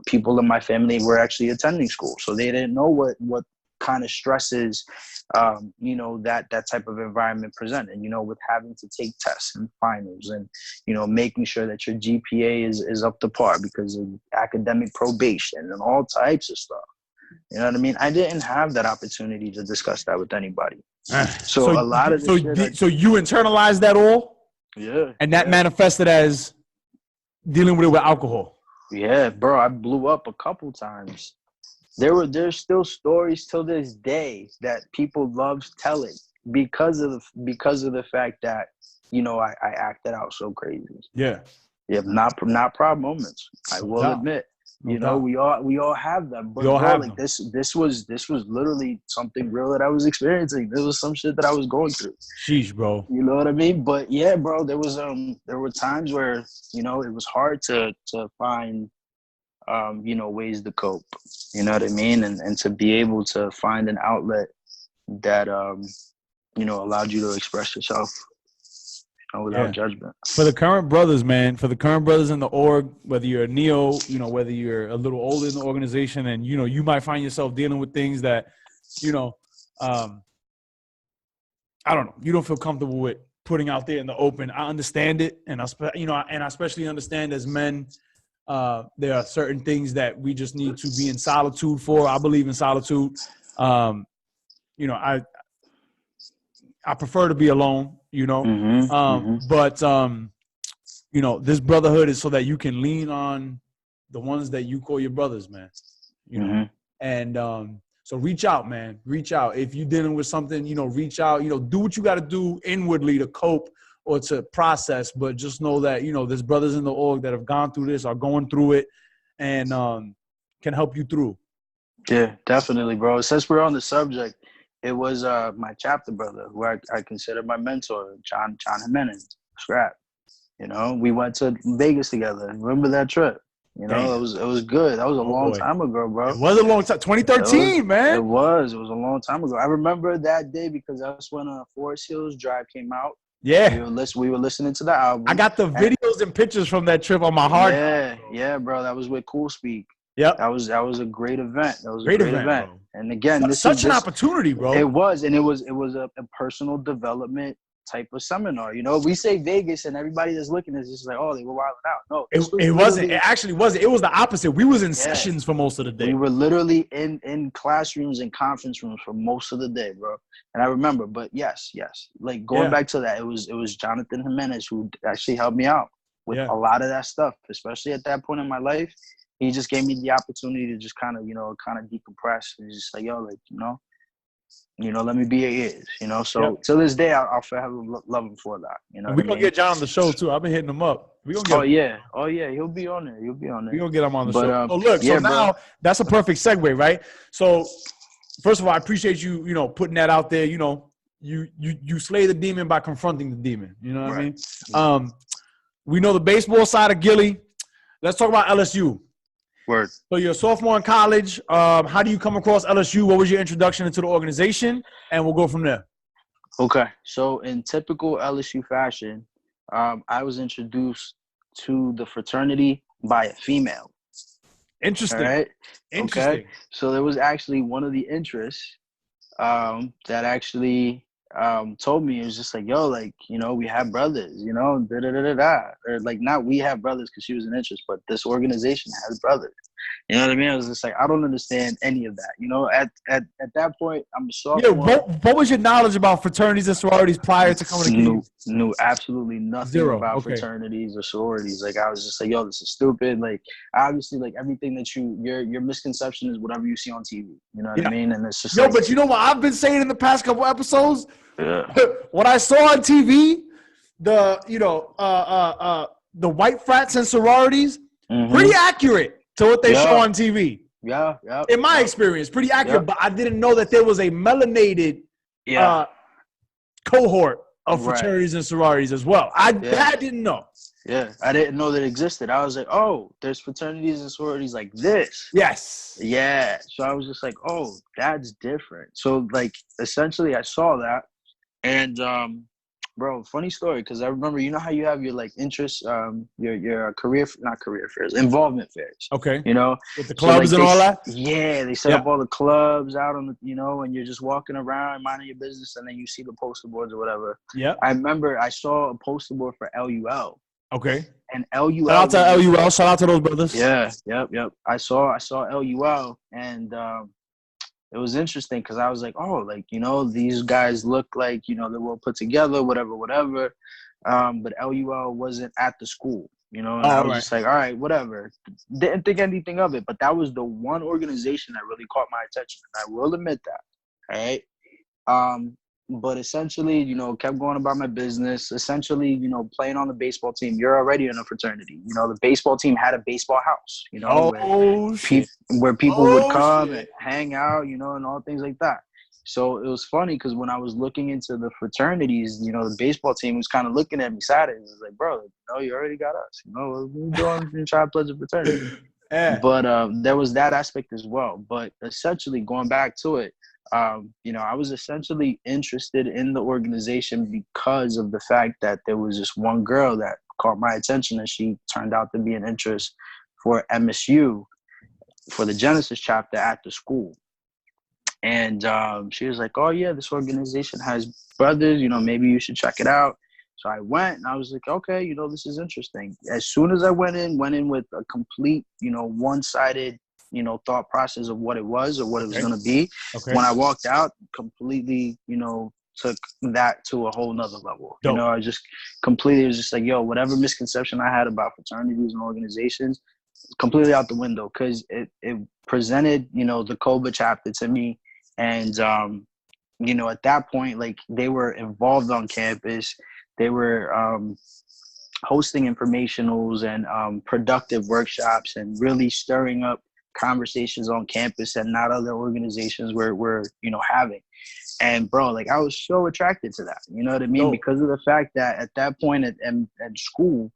B: people in my family were actually attending school. So they didn't know what kind of stresses, you know, that type of environment presented, you know, with having to take tests and finals, and, you know, making sure that your GPA is up to par because of academic probation and all types of stuff. You know what I mean? I didn't have that opportunity to discuss that with anybody. So a lot of the shit.
A: So you internalized that all?
B: Yeah.
A: And that manifested as dealing with it with alcohol.
B: Yeah, bro, I blew up a couple times. There's still stories till this day that people love telling because of the fact that, you know, I acted out so crazy.
A: Yeah.
B: Yeah, not proud moments. I will admit. You know, we all have them. But bro, like this was literally something real that I was experiencing. This was some shit that I was going through.
A: Sheesh, bro.
B: You know what I mean? But yeah, bro, there were times where, you know, it was hard to find you know, ways to cope. You know what I mean? And to be able to find an outlet that you know, allowed you to express yourself, you know, without judgment.
A: For the current brothers, man, for the current brothers in the org, whether you're a neo, you know, whether you're a little older in the organization, and, you know, you might find yourself dealing with things that, you know, I don't know, you don't feel comfortable with putting out there in the open. I understand it. And I especially understand as men, there are certain things that we just need to be in solitude for. I believe in solitude. You know, I prefer to be alone, you know, but, you know, this brotherhood is so that you can lean on the ones that you call your brothers, man, you know, and so reach out, man, reach out. If you're dealing with something, you know, reach out, you know, do what you got to do inwardly to cope or to process, but just know that, you know, there's brothers in the org that have gone through this, are going through it, and can help you through.
B: Yeah, definitely, bro. Since we're on the subject, it was my chapter brother, who I consider my mentor, John Jimenez, Scrap. You know, we went to Vegas together. Remember that trip? You know, it was good. That was a long time ago, bro.
A: It was a long time. 2013, man.
B: It was a long time ago. I remember that day because that's when Forest Hills Drive came out.
A: Yeah.
B: We were listening to the album.
A: I got the videos and pictures from that trip on my hard drive.
B: Yeah, bro. That was with Cool Speak.
A: Yep.
B: That was a great event. That was a great event.
A: Bro.
B: And again, this
A: such an opportunity, bro.
B: It was a personal development type of seminar. You know, we say Vegas and everybody that's looking is just like, oh, they were wilding out. No,
A: it wasn't. It actually wasn't. It was the opposite. We was in sessions for most of the day.
B: We were literally in classrooms and conference rooms for most of the day, bro. And I remember, but yes. Like going back to that, it was Jonathan Jimenez who actually helped me out with a lot of that stuff, especially at that point in my life. He just gave me the opportunity to just kind of decompress. And just like, yo, like, you know, let me be your ears, you know. So to this day, I'll forever love him for that. You know,
A: we're gonna get John on the show too. I've been hitting him up. We gonna get
B: oh yeah, he'll be on there.
A: We're gonna get him on the show. Oh look, so now that's a perfect segue, right? So first of all, I appreciate you, you know, putting that out there. You know, you slay the demon by confronting the demon. You know what I mean? We know the baseball side of Gilly. Let's talk about LSU.
B: Word.
A: So you're a sophomore in college. How do you come across LSU? What was your introduction into the organization? And we'll go from there.
B: Okay. So in typical LSU fashion, I was introduced to the fraternity by a female.
A: Interesting.
B: All right.
A: Interesting.
B: Okay. So there was actually one of the interests that actually told me, it was just like, yo, like, you know, we have brothers, you know, or like, not we have brothers because she was an interest, but this organization has brothers. You know what I mean? I was just like, I don't understand any of that. You know, at that point, I'm a sophomore.
A: Yeah, what was your knowledge about fraternities and sororities prior to coming to King?
B: Knew absolutely nothing about fraternities or sororities. Like, I was just like, yo, this is stupid. Like, obviously, like, everything that your misconception is whatever you see on TV. You know what I mean? And it's just
A: but you know what I've been saying in the past couple episodes?
B: Yeah.
A: What I saw on TV, the white frats and sororities, pretty accurate to what they show on TV.
B: Yeah.
A: In my experience, pretty accurate. But I didn't know that there was a melanated cohort of fraternities and sororities as well. I didn't know.
B: Yeah, I didn't know that existed. I was like, oh, there's fraternities and sororities like this.
A: Yes.
B: Yeah. So I was just like, oh, that's different. So like essentially I saw that and bro, funny story because I remember you know how you have your like interests, your career not career fairs, involvement fairs.
A: Okay.
B: You know?
A: With the
B: So like
A: clubs and all that?
B: yeah, they set up all the clubs out on the and you're just walking around minding your business and then you see the poster boards or whatever.
A: Yeah.
B: I remember I saw a poster board for LUL.
A: Okay.
B: And LUL.
A: Shout out to LUL. Shout out to those brothers.
B: Yeah, yep. I saw LUL, and it was interesting because I was like, oh, like these guys look like they're well put together, whatever. But LUL wasn't at the school, and I was just like, all right, whatever. Didn't think anything of it, but that was the one organization that really caught my attention, and I will admit that. All right. But essentially, kept going about my business. Essentially, playing on the baseball team. You're already in a fraternity. The baseball team had a baseball house. Where people would come and hang out. And all things like that. So it was funny because when I was looking into the fraternities, the baseball team was kind of looking at me sad. It was like, bro, you already got us. What we doing? You try to pledge a fraternity. Yeah. But there was that aspect as well. But essentially, going back to it. I was essentially interested in the organization because of the fact that there was this one girl that caught my attention and she turned out to be an interest for MSU for the Genesis chapter at the school. And she was like, oh, yeah, this organization has brothers, maybe you should check it out. So I went and I was like, okay, this is interesting. As soon as I went in with a complete, one-sided thought process of what it was or what it was going to be. Okay. When I walked out, completely, took that to a whole nother level. Dope. I just completely was just like, yo, whatever misconception I had about fraternities and organizations, completely out the window because it presented, the Coba chapter to me. And, at that point, like they were involved on campus. They were hosting informationals and productive workshops and really stirring up conversations on campus that not other organizations were having. And bro, like I was so attracted to that, you know what I mean? Because of the fact that at that point at school,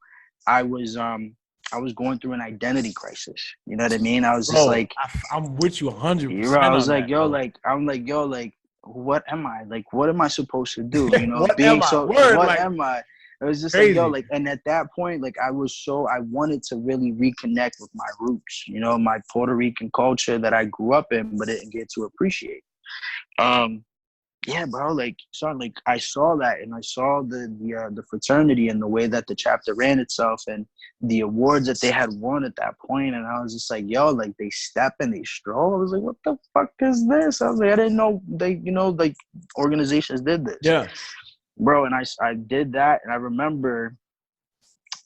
B: I was going through an identity crisis. You know what I mean? I was just like,
A: I'm with you 100%.
B: I was like, I'm like, what am I? Like, what am I supposed to do?
A: What am I?
B: It was just
A: crazy.
B: like, and at that point, like, I wanted to really reconnect with my roots, my Puerto Rican culture that I grew up in, but didn't get to appreciate. Yeah, bro, like, I saw that and I saw the fraternity and the way that the chapter ran itself and the awards that they had won at that point. And I was just like, yo, like, they step and they stroll. I was like, what the fuck is this? I was like, I didn't know they, like, organizations did this.
A: Yeah.
B: Bro, and I did that, and I remember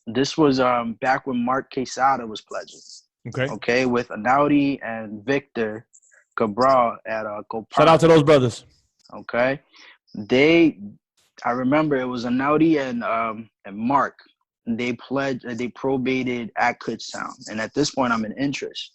B: this was back when Mark Quesada was pledging. Okay, with Anaudi and Victor Cabral at Coba.
A: Shout out to those brothers.
B: Okay, I remember it was Anaudi and Mark. They pledged, they probated at Kutztown, and at this point, I'm in interest.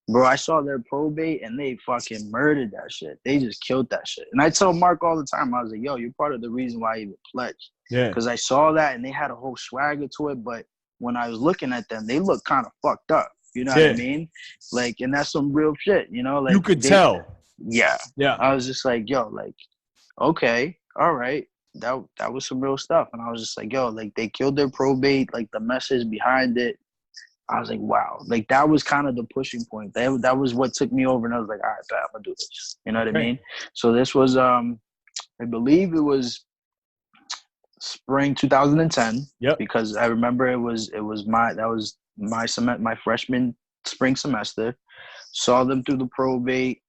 B: Bro, I saw their probate and they fucking murdered that shit. They just killed that shit. And I tell Mark all the time, I was like, yo, you're part of the reason why I even pledged. Yeah. Because I saw that and they had a whole swagger to it. But when I was looking at them, they looked kind of fucked up. You know what I mean? Like, and that's some real shit, Like
A: you could tell.
B: Yeah. Yeah. I was just like, yo, like, okay, all right. That was some real stuff. And I was just like, yo, like they killed their probate, like the message behind it. I was like, wow, like that was kind of the pushing point. That was what took me over, and I was like, all right, I'm gonna do this. You know what I mean? So this was, I believe it was spring 2010. Yep. Because I remember it was my freshman spring semester. Saw them through the probate.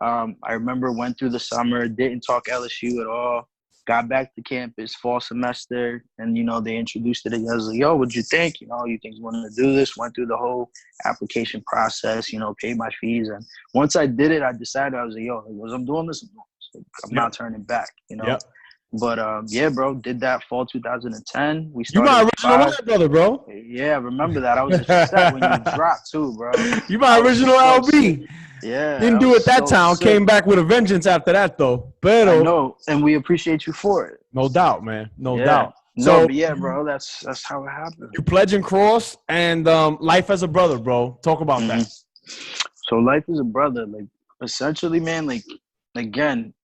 B: I remember went through the summer, didn't talk LSU at all. Got back to campus fall semester, and they introduced it. I was like, "Yo, what'd you think? You think you wanted to do this?" Went through the whole application process. Paid my fees, and once I did it, I decided I was like, "Yo, I'm doing this. I'm not turning back." Yep. But yeah, bro, did that fall 2010. We started.
A: You my original one, brother, bro.
B: Yeah, I remember that. I was just set when you dropped too, bro.
A: You my original LB.
B: Yeah.
A: Didn't do it that time. Came back with a vengeance after that, though. But
B: I know, and we appreciate you for it.
A: No doubt, man. No doubt.
B: No,
A: So
B: but yeah, bro, that's how it happened.
A: you pledge and cross, and life as a brother, bro. Talk about
B: Hmm.
A: that.
B: So life as a brother, like essentially, man, like again,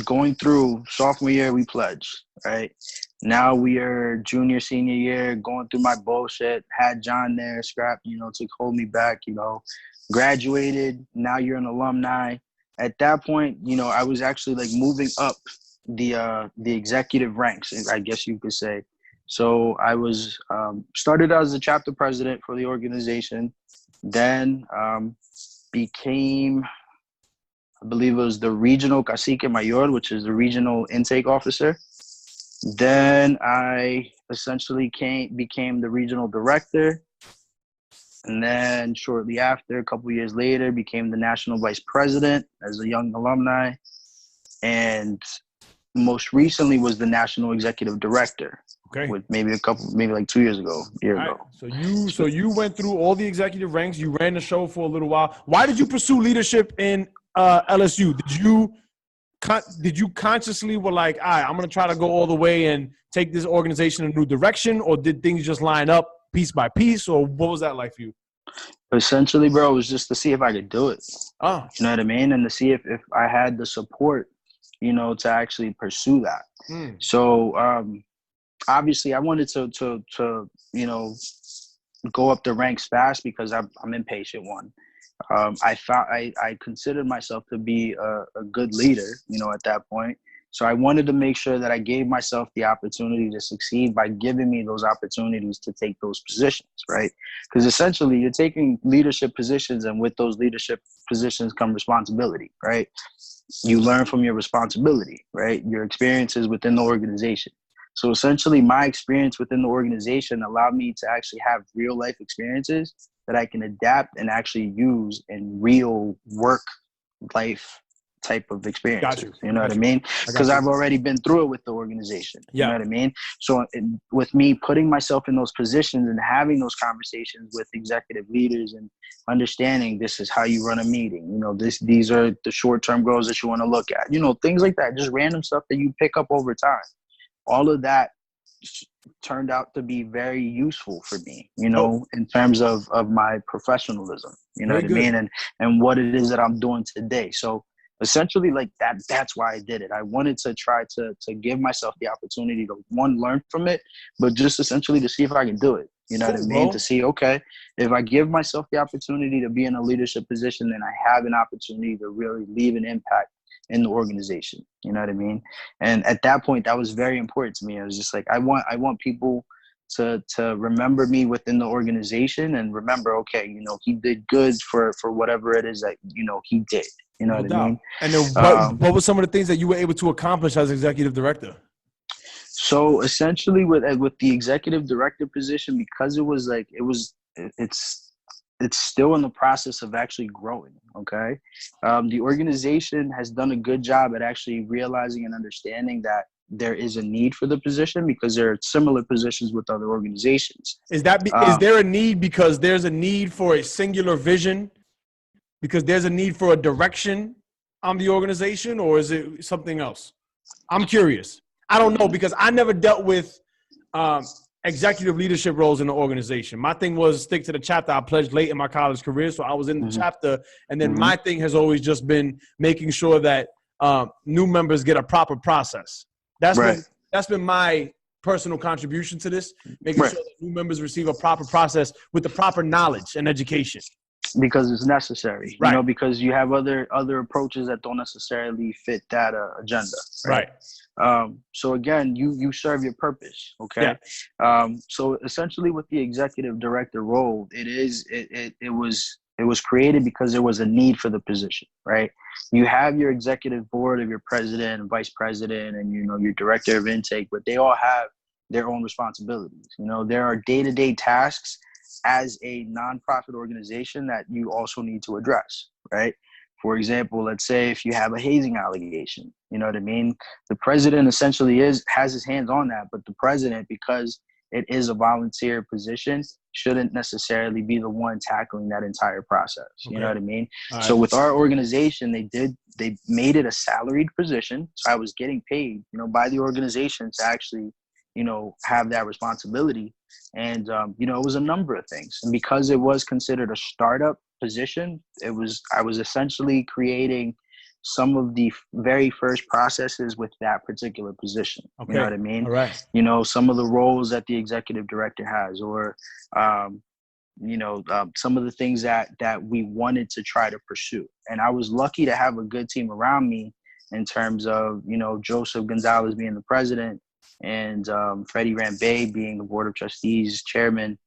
B: going through sophomore year, we pledged, right? Now we are junior, senior year, going through my bullshit. Had John there, scrap, to hold me back, graduated. Now you're an alumni. At that point, I was actually like moving up the executive ranks, I guess you could say. So I was started as the chapter president for the organization, then became, I believe it was the regional cacique mayor, which is the regional intake officer. Then I essentially became the regional director. And then shortly after, a couple years later, became the national vice president as a young alumni. And most recently was the national executive director.
A: Okay.
B: With maybe like 2 years ago,
A: All right. So you went through all the executive ranks. You ran the show for a little while. Why did you pursue leadership in LSU? Did you consciously were like, all right, I'm going to try to go all the way and take this organization in a new direction, or did things just line up piece by piece, or what was that like for you?
B: Essentially, bro, it was just to see if I could do it.
A: Oh,
B: You know what I mean? And to see if I had the support, to actually pursue that. So obviously I wanted to go up the ranks fast because I'm impatient one. I considered myself to be a good leader, at that point. So I wanted to make sure that I gave myself the opportunity to succeed by giving me those opportunities to take those positions, right? Because essentially you're taking leadership positions, and with those leadership positions come responsibility, right? You learn from your responsibility, right? Your experiences within the organization. So essentially my experience within the organization allowed me to actually have real life experiences that I can adapt and actually use in real work life type of experiences.
A: Got you.
B: You know what I mean? Because I've already been through it with the organization. You know what I mean? So with me putting myself in those positions and having those conversations with executive leaders and understanding this is how you run a meeting, these are the short-term goals that you want to look at, things like that, just random stuff that you pick up over time. All of that turned out to be very useful for me, in terms of my professionalism, what I mean? And what it is that I'm doing today. So essentially like that's why I did it. I wanted to try to give myself the opportunity to learn from it, but just essentially to see if I can do it. You know what I mean? Bro. To see, okay, if I give myself the opportunity to be in a leadership position, then I have an opportunity to really leave an impact in the organization. You know what I mean? And at that point, that was very important to me. I was just like, I want people to remember me within the organization and remember, okay, he did good for whatever it is that, he did. You know what I mean?
A: And then what were some of the things that you were able to accomplish as executive director?
B: So essentially with the executive director position, because it's still in the process of actually growing, okay? The organization has done a good job at actually realizing and understanding that there is a need for the position because there are similar positions with other organizations.
A: Is there a need because there's a need for a singular vision, because there's a need for a direction on the organization, or is it something else? I'm curious. I don't know, because I never dealt with executive leadership roles in the organization. My thing was stick to the chapter. I pledged late in my college career, so I was in the chapter. And then my thing has always just been making sure that new members get a proper process. That's been my personal contribution to this, making sure that new members receive a proper process with the proper knowledge and education.
B: Because it's necessary, because you have other approaches that don't necessarily fit that agenda. Right. So again, you serve your purpose. Okay. Yeah. So essentially with the executive director role, it was created because there was a need for the position, right? You have your executive board of your president and vice president and, your director of intake, but they all have their own responsibilities. There are day-to-day tasks as a nonprofit organization that you also need to address, right? For example, let's say if you have a hazing allegation, you know what I mean? The president essentially has his hands on that, but the president, because it is a volunteer position, shouldn't necessarily be the one tackling that entire process. Okay. You know what I mean? So with our organization, they made it a salaried position. So I was getting paid, by the organization to actually, have that responsibility. And, it was a number of things. And because it was considered a startup position, I was essentially creating some of the very first processes with that particular position.
A: Okay.
B: You know what I mean?
A: All right.
B: Some of the roles that the executive director has, or, some of the things that we wanted to try to pursue. And I was lucky to have a good team around me in terms of, Joseph Gonzalez being the president, and Freddie Rambay being the board of trustees chairman.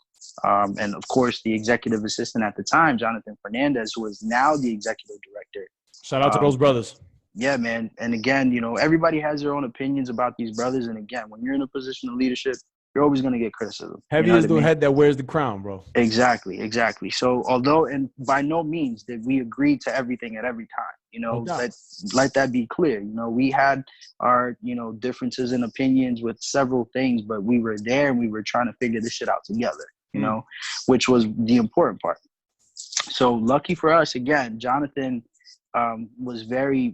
B: And of course, the executive assistant at the time, Jonathan Fernandez, who is now the executive director.
A: Shout out to those brothers.
B: Yeah, man. And again, everybody has their own opinions about these brothers. And again, when you're in a position of leadership, you're always going to get criticism.
A: Heavy is the head that wears the crown, bro. Exactly.
B: So although, and by no means did we agree to everything at every time, let that be clear. We had our, differences in opinions with several things, but we were there and we were trying to figure this shit out together, which was the important part. So lucky for us, again, Jonathan was very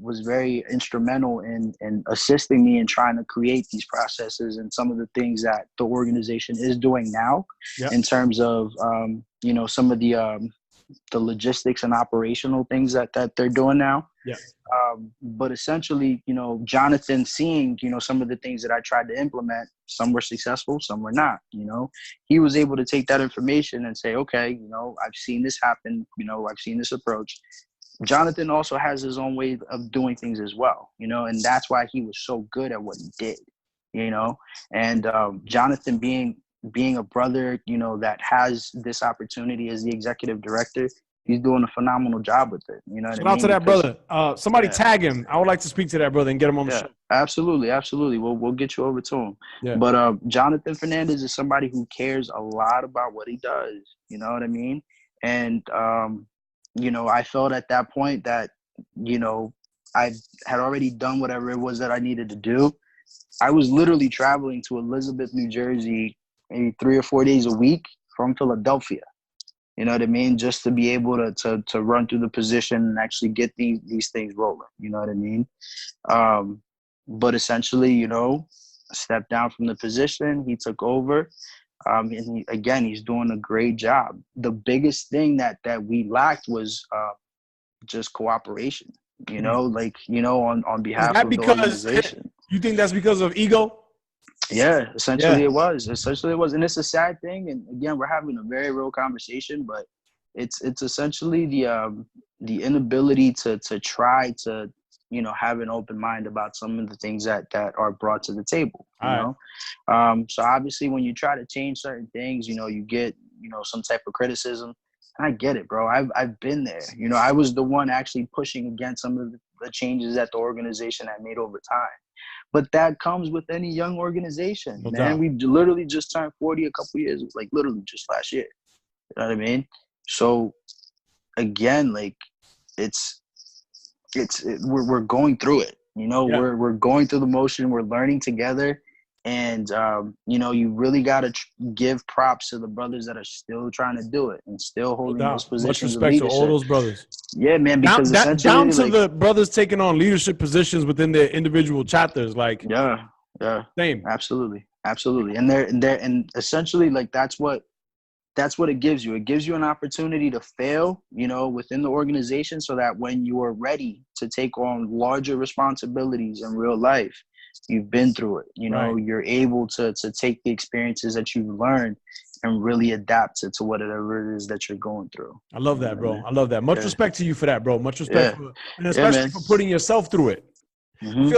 B: instrumental in assisting me in trying to create these processes and some of the things that the organization is doing now. Yep. In terms of some of the logistics and operational things that they're doing now.
A: Yeah.
B: But essentially, Jonathan seeing, some of the things that I tried to implement, some were successful, some were not, he was able to take that information and say, okay, I've seen this happen, I've seen this approach. Jonathan also has his own way of doing things as well, and that's why he was so good at what he did, and Jonathan being a brother, that has this opportunity as the executive director, he's doing a phenomenal job with it.
A: Shout out to that brother. Somebody tag him. I would like to speak to that brother and get him on the show.
B: Absolutely. We'll get you over to him. Yeah. But Jonathan Fernandez is somebody who cares a lot about what he does. You know what I mean? And I felt at that point that, I had already done whatever it was that I needed to do. I was literally traveling to Elizabeth, New Jersey, maybe 3 or 4 days a week from Philadelphia. You know what I mean? Just to be able to run through the position and actually get these things rolling. You know what I mean? But essentially, stepped down from the position. He took over. And he's doing a great job. The biggest thing that we lacked was just cooperation, on behalf of the organization.
A: You think that's because of ego?
B: Yeah, essentially it was. And it's a sad thing. And again, we're having a very real conversation, but it's essentially the inability to try to, have an open mind about some of the things that are brought to the table, you know? So obviously when you try to change certain things, you get, some type of criticism. And I get it, bro. I've been there. I was the one actually pushing against some of the changes that the organization had made over time. But that comes with any young organization, man. We literally just turned 40 a couple years, like literally just last year. You know what I mean? So again, like we're going through it, we're going through the motion, we're learning together. And, you really got to give props to the brothers that are still trying to do it and still holding those positions of leadership.
A: Much respect to all those brothers.
B: Yeah, man, because
A: down to the brothers taking on leadership positions within their individual chapters. Like,
B: yeah.
A: Same.
B: Absolutely. And essentially, like, that's what it gives you. It gives you an opportunity to fail, within the organization, so that when you are ready to take on larger responsibilities in real life, you've been through it, you're able to take the experiences that you've learned and really adapt to whatever it is that you're going through.
A: I love that, bro. I love that. Much respect to you for that, bro. Much respect and especially for putting yourself through it. Mm-hmm.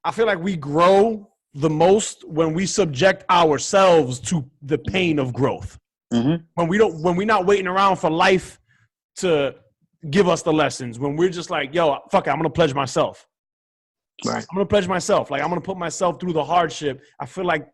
A: I feel like we grow the most when we subject ourselves to the pain of growth. Mm-hmm. When we're not waiting around for life to give us the lessons, when we're just like, yo, fuck it, I'm going to pledge myself. Right. I'm going to pledge myself. Like, I'm going to put myself through the hardship. I feel like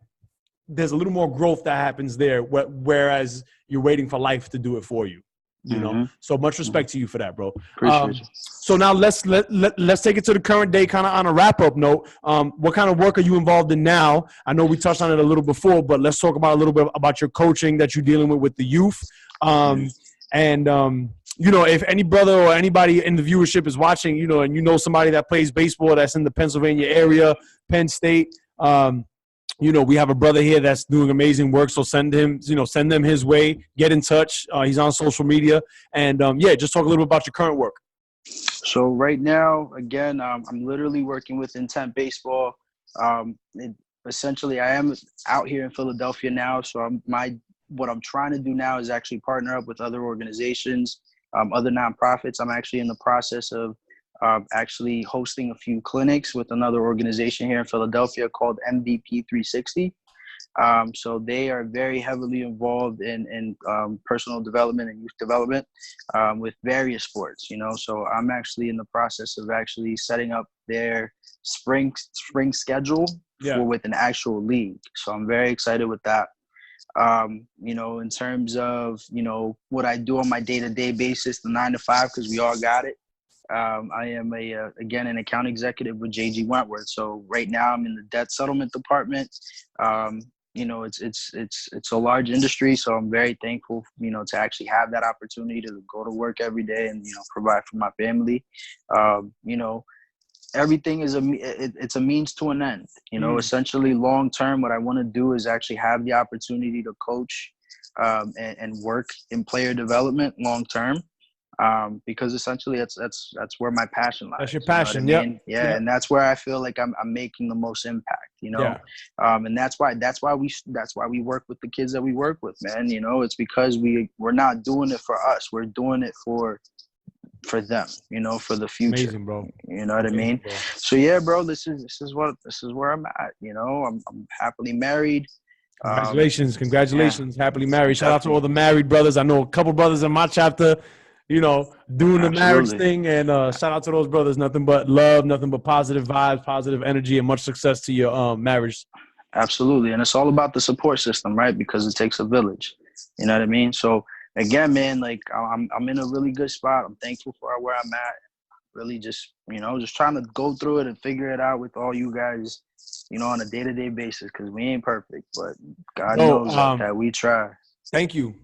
A: there's a little more growth that happens there, whereas you're waiting for life to do it for you. You know, so much respect to you for that, bro.
B: Appreciate you.
A: So now let's take it to the current day, kind of on a wrap up note. What kind of work are you involved in now? I know we touched on it a little before, but let's talk about a little bit about your coaching that you're dealing with the youth. If any brother or anybody in the viewership is watching, and somebody that plays baseball that's in the Pennsylvania area, Penn State, we have a brother here that's doing amazing work. So send him, send them his way. Get in touch. He's on social media. And, just talk a little bit about your current work.
B: So right now, again, I'm literally working with Intent Baseball. Essentially, I am out here in Philadelphia now. So what I'm trying to do now is actually partner up with other organizations, other nonprofits. I'm actually in the process of actually hosting a few clinics with another organization here in Philadelphia called MVP 360. So they are very heavily involved in personal development and youth development with various sports, So I'm actually in the process of actually setting up their spring schedule with an actual league. So I'm very excited with that. In terms of, what I do on my day-to-day basis, the 9 to 5, because we all got it. I am again an account executive with JG Wentworth. So right now I'm in the debt settlement department. It's a large industry, so I'm very thankful, to actually have that opportunity to go to work every day and provide for my family. Everything is it's a means to an end. Essentially long term, what I want to do is actually have the opportunity to coach and work in player development long term. Because essentially that's where my passion lies.
A: That's your passion,
B: Yeah, and that's where I feel like I'm making the most impact, and that's why we work with the kids that we work with, man. It's because we're not doing it for us, we're doing it for them, for the future.
A: Amazing, bro.
B: You know what I mean?
A: Bro.
B: So yeah, bro, this is where I'm at. I'm happily married.
A: Congratulations. Happily married. Shout out to all the married brothers. I know a couple brothers in my chapter, doing the marriage thing. And shout out to those brothers. Nothing but love, nothing but positive vibes, positive energy, and much success to your marriage.
B: Absolutely. And it's all about the support system, right? Because it takes a village. You know what I mean? So again, man, like I'm in a really good spot. I'm thankful for where I'm at. Really just trying to go through it and figure it out with all you guys, on a day-to-day basis, because we ain't perfect, but God knows that we try.
A: Thank you.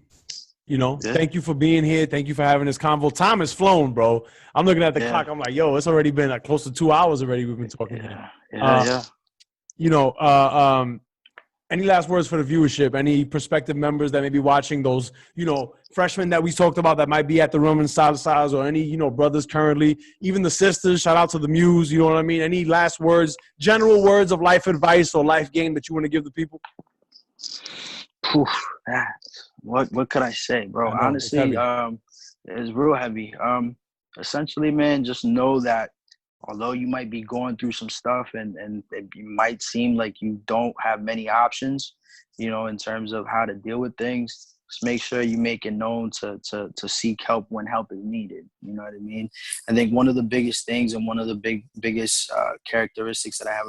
A: Thank you for being here. Thank you for having this convo. Time has flown, bro. I'm looking at the clock. I'm like, yo, it's already been like close to 2 hours already. We've been talking. Any last words for the viewership? Any prospective members that may be watching, those, freshmen that we talked about that might be at the room in size, or any, brothers currently, even the sisters, shout out to the Muse, you know what I mean? Any last words, general words of life advice or life game that you want to give the people?
B: What could I say, bro? Honestly, it's real heavy. Essentially, man, just know that although you might be going through some stuff and it might seem like you don't have many options, in terms of how to deal with things, just make sure you make it known to seek help when help is needed. You know what I mean? I think one of the biggest things and one of the biggest characteristics that I have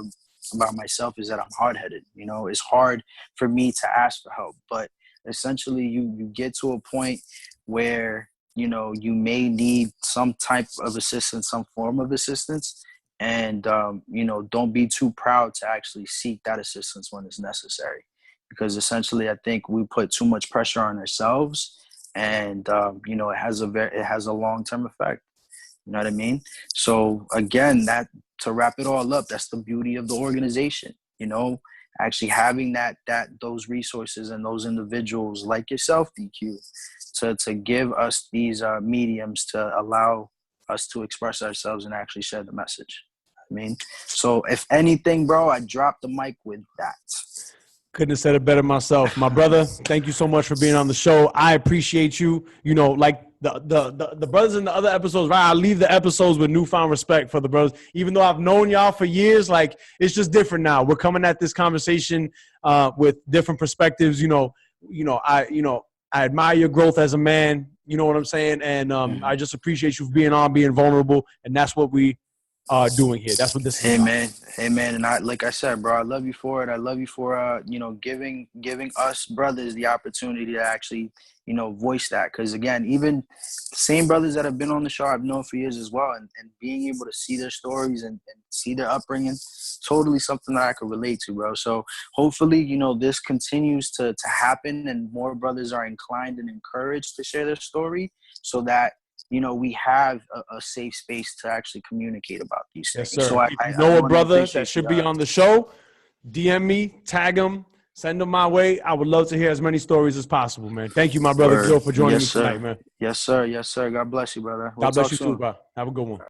B: about myself is that I'm hard-headed. It's hard for me to ask for help, but essentially you get to a point where you may need some type of assistance, some form of assistance, and don't be too proud to actually seek that assistance when it's necessary, because essentially I think we put too much pressure on ourselves, and it has a long-term effect. You know what I mean? So again, that to wrap it all up, that's the beauty of the organization. Actually having those resources and those individuals like yourself, DQ, to give us these mediums to allow us to express ourselves and actually share the message. So if anything, bro, I dropped the mic with that.
A: Couldn't have said it better myself. My brother, thank you so much for being on the show. I appreciate you. Like the brothers in the other episodes, right? I leave the episodes with newfound respect for the brothers. Even though I've known y'all for years, like it's just different now. We're coming at this conversation with different perspectives. I admire your growth as a man. You know what I'm saying? And I just appreciate you for being on, being vulnerable, and that's what we doing here. That's what this is about.
B: Hey man, and like I said, bro, I love you for it. I love you for giving us brothers the opportunity to actually voice that, because again, even same brothers that have been on the show I've known for years as well, and being able to see their stories and see their upbringing, totally something that I could relate to, bro. So hopefully this continues to happen and more brothers are inclined and encouraged to share their story, so that we have a safe space to actually communicate about these things.
A: Yes, sir.
B: So
A: if you know a brother that should be on the show, DM me, tag them, send them my way. I would love to hear as many stories as possible, man. Thank you, my brother
B: Word.
A: Gil, for joining
B: Yes,
A: me
B: sir.
A: tonight, man.
B: Yes, sir. Yes, sir. God bless you, brother. We'll
A: God bless
B: talk
A: you too,
B: soon.
A: bro. Have a good one.